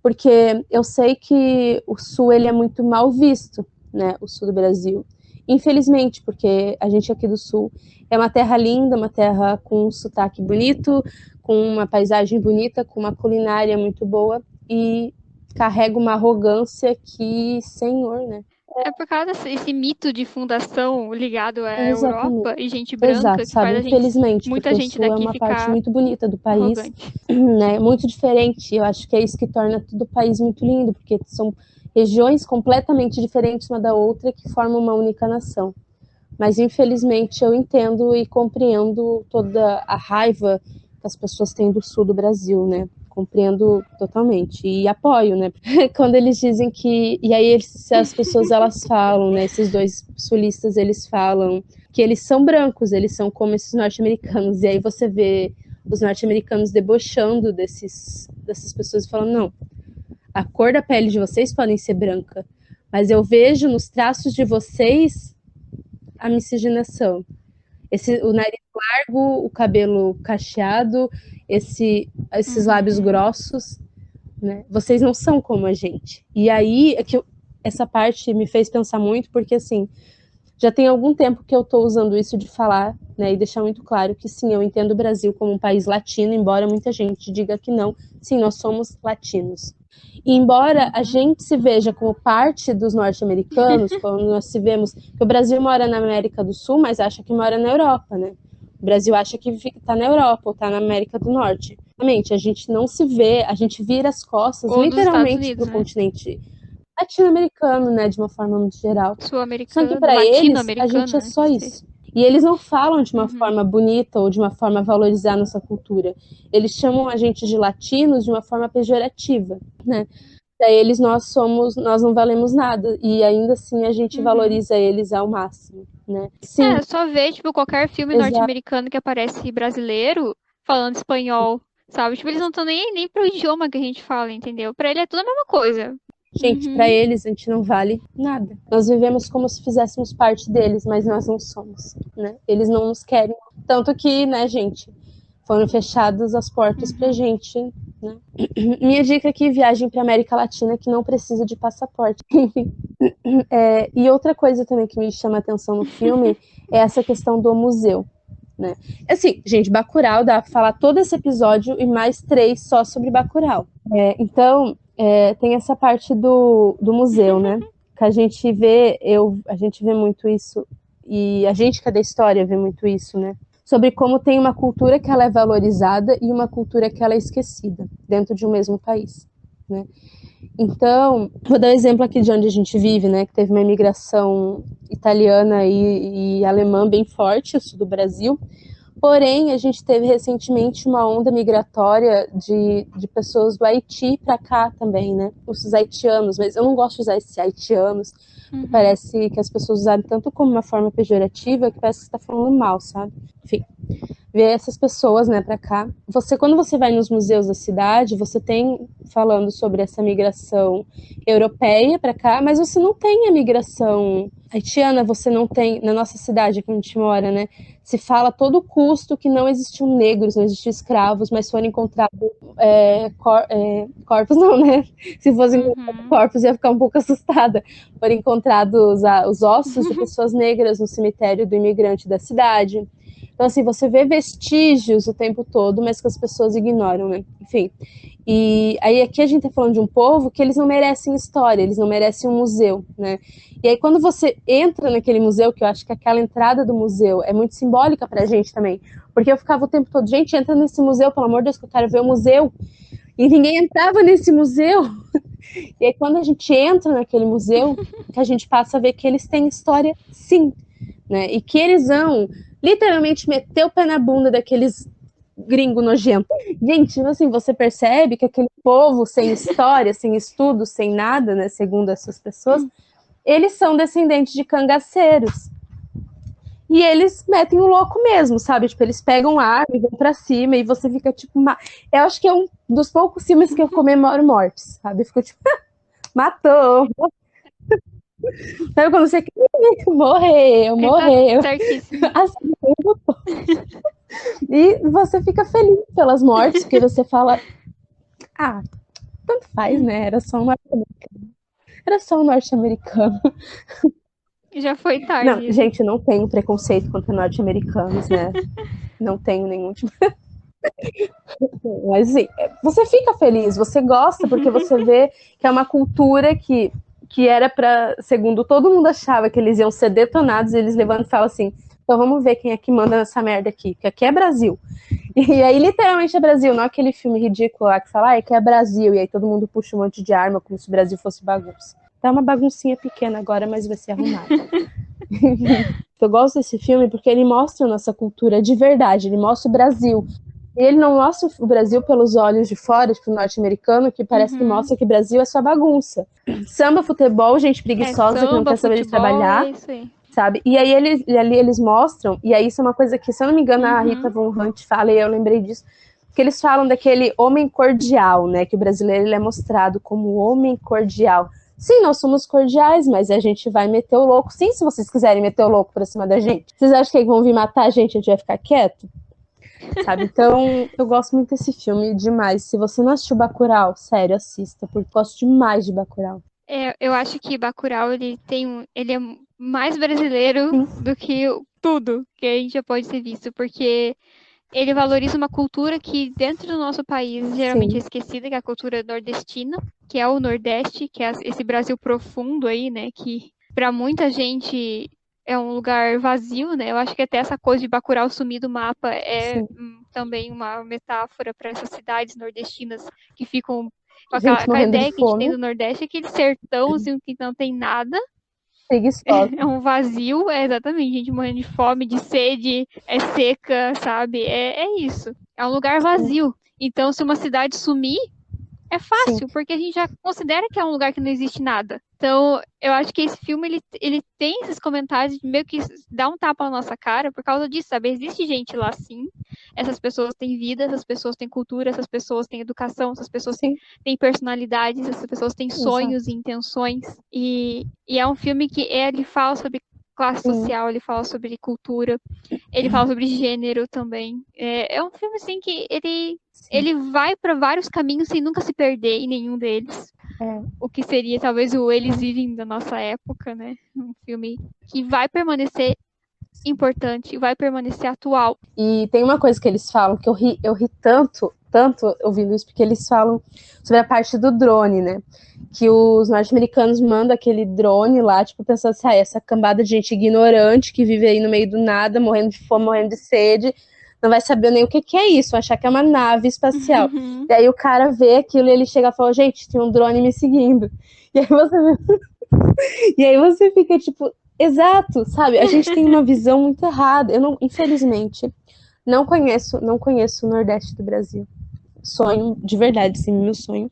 Porque eu sei que o sul, ele é muito mal visto, né? O sul do Brasil. Infelizmente, porque a gente aqui do sul é uma terra linda, uma terra com um sotaque bonito, com uma paisagem bonita, com uma culinária muito boa. E carrega uma arrogância que, senhor, né? É por causa desse mito de fundação ligado à Exatamente. Europa e gente branca. Exato, que sabe? faz a gente, Infelizmente, muita porque gente o sul é daqui uma parte ficar muito bonita do país, arrogante. né? Muito diferente. Eu acho que é isso que torna todo o país muito lindo, porque são regiões completamente diferentes uma da outra que formam uma única nação. Mas, infelizmente, eu entendo e compreendo toda a raiva que as pessoas têm do sul do Brasil, né? compreendo totalmente e apoio, né? Quando eles dizem que... E aí as pessoas, elas falam, né? Esses dois sulistas, eles falam que eles são brancos, eles são como esses norte-americanos. E aí você vê os norte-americanos debochando dessas pessoas e falando, não, a cor da pele de vocês podem ser branca, mas eu vejo nos traços de vocês a miscigenação. O nariz largo, o cabelo cacheado, esses lábios grossos, né? Vocês não são como a gente. E aí, essa parte me fez pensar muito, porque assim, já tem algum tempo que eu estou usando isso de falar, né, e deixar muito claro que sim, eu entendo o Brasil como um país latino, embora muita gente diga que não. Sim, nós somos latinos. E embora a gente se veja como parte dos norte-americanos, quando nós se vemos que o Brasil mora na América do Sul, mas acha que mora na Europa, né? O Brasil acha que está na Europa ou está na América do Norte. Realmente, a gente não se vê, a gente vira as costas Ou dos Estados literalmente Unidos, para o né? continente latino-americano, né, de uma forma muito geral. Só que Sul-americano, para eles, a latino-americano, gente é né? só Não sei. isso. E eles não falam de uma forma bonita ou de uma forma a valorizar nossa cultura. Eles chamam a gente de latinos de uma forma pejorativa, né? Para eles, nós não valemos nada. E ainda assim a gente valoriza eles ao máximo, né? Sim, Só ver, tipo, qualquer filme exato. norte-americano que aparece brasileiro falando espanhol, sabe? Tipo, eles não estão nem pro idioma que a gente fala, entendeu? Pra ele é tudo a mesma coisa. Gente, para eles a gente não vale nada. Nós vivemos como se fizéssemos parte deles, mas nós não somos, né? Eles não nos querem. Tanto que, né, gente, foram fechadas as portas pra gente, né? Minha dica aqui, viagem pra América Latina que não precisa de passaporte. E outra coisa também que me chama a atenção no filme é essa questão do museu, né? Assim, gente, Bacurau, dá pra falar todo esse episódio e mais 3 só sobre Bacurau. Então, tem essa parte do museu, né? Que a gente vê muito isso, e a gente que é da história vê muito isso, né? Sobre como tem uma cultura que ela é valorizada e uma cultura que ela é esquecida dentro de um mesmo país, né? Então, vou dar um exemplo aqui de onde a gente vive, né? Que teve uma imigração italiana e alemã bem forte, o sul do Brasil. Porém, a gente teve recentemente uma onda migratória de pessoas do Haiti para cá também, né? Os haitianos, mas eu não gosto de usar esses haitianos. Parece que as pessoas usaram tanto como uma forma pejorativa que parece que está falando mal, sabe? Enfim, ver essas pessoas, né, para cá. Quando você vai nos museus da cidade, você tem falando sobre essa migração europeia para cá, mas você não tem a migração haitiana, você não tem, na nossa cidade que a gente mora, né, se fala a todo custo que não existiam negros, não existiam escravos, mas foram encontrados corpos, não, né? Se fossem corpos, ia ficar um pouco assustada. Foram encontrados os ossos de pessoas negras no cemitério do imigrante da cidade. Então, assim, você vê vestígios o tempo todo, mas que as pessoas ignoram, né? Enfim. E aí aqui a gente tá falando de um povo que eles não merecem história, eles não merecem um museu, né? E aí quando você entra naquele museu, que eu acho que aquela entrada do museu é muito simbólica pra gente também, porque eu ficava o tempo todo, gente, entra nesse museu, pelo amor de Deus, que eu quero ver o museu. E ninguém entrava nesse museu. E aí quando a gente entra naquele museu, que a gente passa a ver que eles têm história, sim, né? E que eles vão literalmente meter o pé na bunda daqueles gringo nojento. Gente, assim, você percebe que aquele povo sem história, sem estudo, sem nada, né, segundo essas pessoas, eles são descendentes de cangaceiros. E eles metem o louco mesmo, sabe? Tipo, eles pegam arma e vão pra cima e você fica tipo... Eu acho que é um dos poucos filmes que eu comemoro mortes, sabe? Eu fico tipo, matou. Sabe quando você morreu. Certíssimo. Assim, e você fica feliz pelas mortes, porque você fala, tanto faz, né? Era só um norte-americano. Já foi tarde. Não, gente, não tenho preconceito contra norte-americanos, né? Não tenho nenhum tipo. Mas assim, você fica feliz, você gosta, porque você vê que é uma cultura que era pra, segundo todo mundo achava que eles iam ser detonados, e eles levantam e falam assim, então vamos ver quem é que manda nessa merda aqui, que aqui é Brasil. E aí literalmente é Brasil, não aquele filme ridículo lá que fala, que é Brasil, e aí todo mundo puxa um monte de arma como se o Brasil fosse bagunça. Tá uma baguncinha pequena agora, mas vai ser arrumado. Eu gosto desse filme porque ele mostra a nossa cultura de verdade, ele mostra o Brasil. E ele não mostra o Brasil pelos olhos de fora, tipo, norte-americano, que parece que mostra que o Brasil é só bagunça. Samba, futebol, gente preguiçosa que não Samba, quer saber de futebol, trabalhar, é isso aí. sabe? E aí ali eles mostram, e aí isso é uma coisa que, se eu não me engano, a Rita Von Hunt fala, e eu lembrei disso, que eles falam daquele homem cordial, né? Que o brasileiro ele é mostrado como homem cordial. Sim, nós somos cordiais, mas a gente vai meter o louco. Sim, se vocês quiserem meter o louco pra cima da gente. Vocês acham que eles vão vir matar a gente vai ficar quieto? Sabe? Então, eu gosto muito desse filme demais. Se você não assistiu Bacurau, sério, assista, porque eu gosto demais de Bacurau. Eu acho que Bacurau, ele é mais brasileiro do que tudo que a gente já pode ter visto, porque ele valoriza uma cultura que dentro do nosso país geralmente é esquecida, que é a cultura nordestina, que é o Nordeste, que é esse Brasil profundo aí, né, que para muita gente é um lugar vazio, né? Eu acho que até essa coisa de Bacurau sumir do mapa é também uma metáfora para essas cidades nordestinas que ficam com aquela ideia que a gente tem do Nordeste, aquele sertãozinho que não tem nada. É um vazio, exatamente, gente morrendo de fome, de sede, é seca, sabe? É isso. É um lugar vazio. Então, se uma cidade sumir, é fácil, porque a gente já considera que é um lugar que não existe nada. Então, eu acho que esse filme, ele tem esses comentários de meio que dá um tapa na nossa cara por causa disso, sabe? Existe gente lá, sim. Essas pessoas têm vida, essas pessoas têm cultura, essas pessoas têm educação, essas pessoas têm personalidades, essas pessoas têm sonhos e intenções. E é um filme que ele fala sobre classe social, ele fala sobre cultura, ele fala sobre gênero também. É um filme, assim, que ele vai para vários caminhos sem nunca se perder em nenhum deles. O que seria talvez o Eles Vivem da nossa época, né? Um filme que vai permanecer importante, vai permanecer atual. E tem uma coisa que eles falam, que eu ri tanto ouvindo isso, porque eles falam sobre a parte do drone, né? Que os norte-americanos mandam aquele drone lá, tipo, pensando assim, essa cambada de gente ignorante que vive aí no meio do nada, morrendo de fome, morrendo de sede, não vai saber nem o que é isso, achar que é uma nave espacial. E aí o cara vê aquilo e ele chega e fala, gente, tem um drone me seguindo. E aí você fica tipo, exato, sabe? A gente tem uma visão muito errada. Infelizmente, não conheço o Nordeste do Brasil. Sonho, de verdade, sim, meu sonho.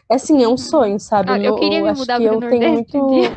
É um sonho, sabe? Eu queria me mudar pro Nordeste um dia.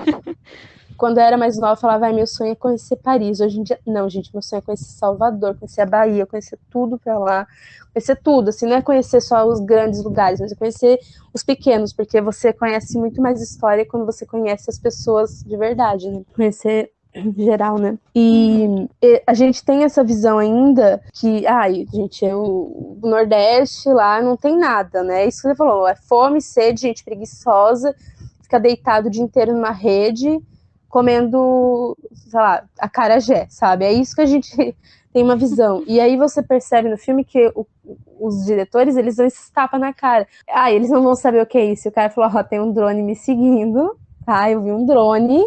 Quando eu era mais nova, eu falava, meu sonho é conhecer Paris. Hoje em dia, não, gente, meu sonho é conhecer Salvador, conhecer a Bahia, conhecer tudo pra lá. Conhecer tudo, assim, não é conhecer só os grandes lugares, mas é conhecer os pequenos, porque você conhece muito mais história quando você conhece as pessoas de verdade, né? Conhecer em geral, né? E a gente tem essa visão ainda que, gente, o Nordeste lá não tem nada, né? Isso que você falou, é fome, sede, gente preguiçosa, fica deitado o dia inteiro numa rede, comendo, sei lá, acarajé, sabe? É isso que a gente tem uma visão. E aí você percebe no filme que os diretores, eles dão esse tapa na cara. Eles não vão saber o que é isso. E o cara falou, tem um drone me seguindo, tá? Eu vi um drone.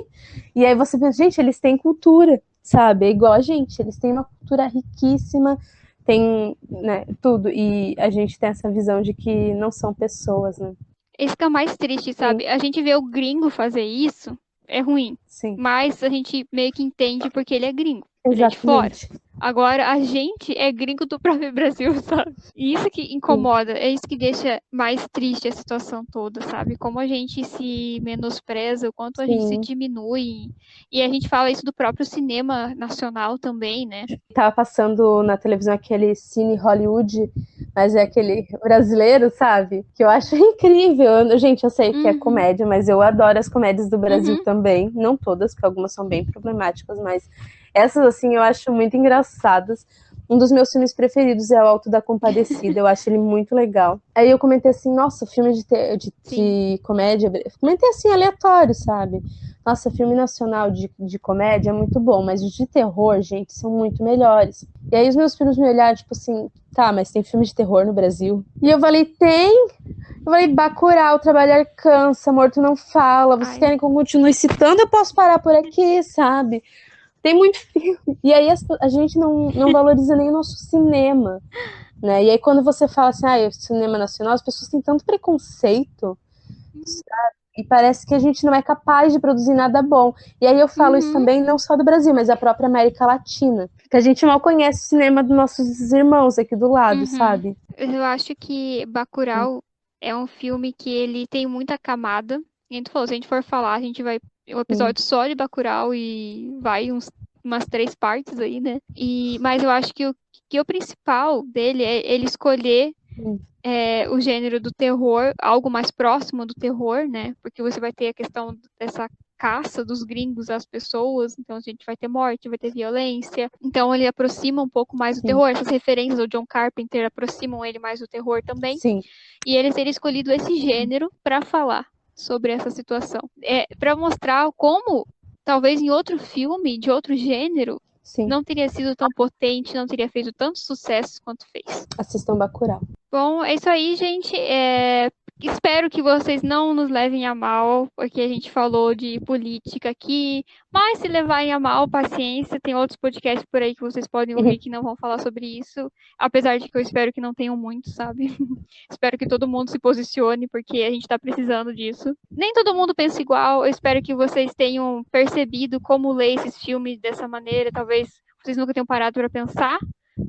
E aí você pensa, gente, eles têm cultura, sabe? É igual a gente, eles têm uma cultura riquíssima, tem, né, tudo. E a gente tem essa visão de que não são pessoas, né? Esse que é o mais triste, sabe? A gente vê o gringo fazer isso, é ruim. Mas a gente meio que entende porque ele é gringo. Ele é de fora. Agora, a gente é gringo do próprio Brasil, sabe? E isso que incomoda, é isso que deixa mais triste a situação toda, sabe? Como a gente se menospreza, o quanto a gente se diminui. E a gente fala isso do próprio cinema nacional também, né? Tava passando na televisão aquele Cine Hollywood, mas é aquele brasileiro, sabe? Que eu acho incrível. Gente, eu sei que é comédia, mas eu adoro as comédias do Brasil também. Não todas, porque algumas são bem problemáticas, mas essas, assim, eu acho muito engraçadas. Um dos meus filmes preferidos é O Alto da Compadecida. Eu acho ele muito legal. Aí eu comentei assim, nossa, filme de comédia... Comentei assim, aleatório, sabe? Nossa, filme nacional de comédia é muito bom, mas os de terror, gente, são muito melhores. E aí os meus filhos me olharam, tipo assim, tá, mas tem filme de terror no Brasil? E eu falei, tem... Eu falei, Bacurau, Trabalhar Cansa, Morto Não Fala. Vocês querem que eu continue citando? Eu posso parar por aqui, sabe? Tem muito filme. E aí a gente não valoriza nem o nosso cinema, né? E aí quando você fala assim, o cinema nacional, as pessoas têm tanto preconceito, sabe? E parece que a gente não é capaz de produzir nada bom. E aí eu falo isso também não só do Brasil, mas da própria América Latina. Que a gente mal conhece o cinema dos nossos irmãos aqui do lado, sabe? Eu acho que Bacurau é um filme que ele tem muita camada. E a gente falou, se a gente for falar, a gente vai um episódio só de Bacurau e vai umas 3 partes aí, né? Mas eu acho que o principal dele é ele escolher o gênero do terror, algo mais próximo do terror, né? Porque você vai ter a questão dessa caça dos gringos às pessoas, então a gente vai ter morte, vai ter violência, então ele aproxima um pouco mais do terror, essas referências ao John Carpenter aproximam ele mais do terror também, Sim. e ele ter escolhido esse gênero para falar sobre essa situação, para mostrar como talvez em outro filme de outro gênero não teria sido tão potente, não teria feito tanto sucesso quanto fez. Assistam Bacurau. Bom, é isso aí, gente. Espero que vocês não nos levem a mal, porque a gente falou de política aqui. Mas se levarem a mal, paciência. Tem outros podcasts por aí que vocês podem ouvir que não vão falar sobre isso. Apesar de que eu espero que não tenham muito, sabe? Espero que todo mundo se posicione, porque a gente tá precisando disso. Nem todo mundo pensa igual. Eu espero que vocês tenham percebido como ler esses filmes dessa maneira. Talvez vocês nunca tenham parado para pensar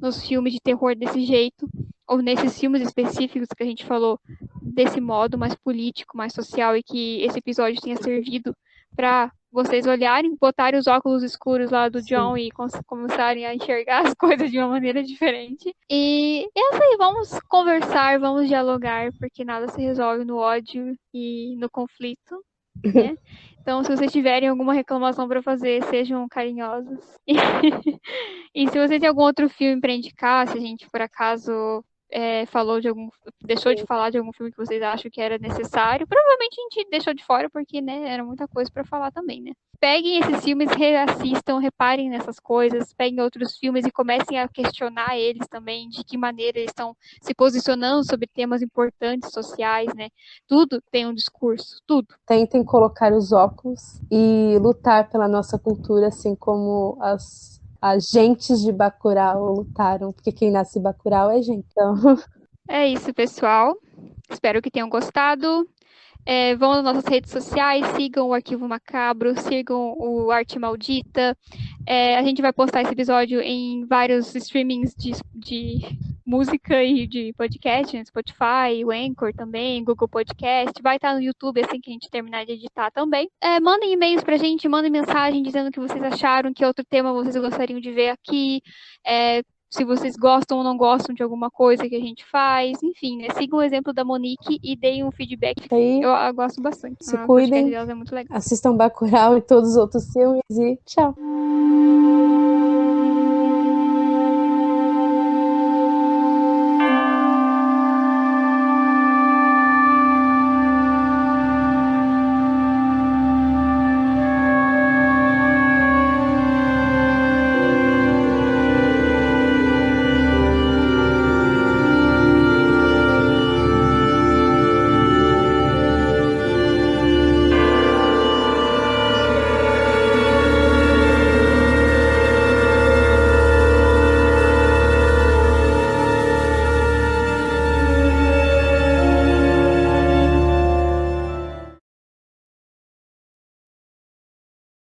nos filmes de terror desse jeito, ou nesses filmes específicos que a gente falou desse modo mais político, mais social, e que esse episódio tenha servido para vocês olharem, botarem os óculos escuros lá do John e começarem a enxergar as coisas de uma maneira diferente. E é isso aí, vamos conversar, vamos dialogar, porque nada se resolve no ódio e no conflito, né? Então, se vocês tiverem alguma reclamação para fazer, sejam carinhosos. E se vocês têm algum outro filme para indicar, se a gente por acaso deixou de falar de algum filme que vocês acham que era necessário, provavelmente a gente deixou de fora porque, né, era muita coisa para falar também, né? Peguem esses filmes, reassistam, reparem nessas coisas, peguem outros filmes e comecem a questionar eles também, de que maneira eles estão se posicionando sobre temas importantes, sociais, né? Tudo tem um discurso, tudo. Tentem colocar os óculos e lutar pela nossa cultura, assim como as agentes de Bacurau lutaram, porque quem nasce em Bacurau é gente. Então... É isso, pessoal. Espero que tenham gostado. Vão nas nossas redes sociais, sigam o Arquivo Macabro, sigam o Arte Maldita. A gente vai postar esse episódio em vários streamings de música e de podcast, né? Spotify, o Anchor também, Google Podcast. Vai estar no YouTube assim que a gente terminar de editar também. Mandem e-mails pra gente, mandem mensagem dizendo o que vocês acharam, que outro tema vocês gostariam de ver aqui. Se vocês gostam ou não gostam de alguma coisa que a gente faz, enfim, né? Sigam o exemplo da Monique e deem um feedback. Aí, eu gosto bastante. Se O cuidem, podcast delas é muito legal. assistam Bacurau e todos os outros filmes e tchau!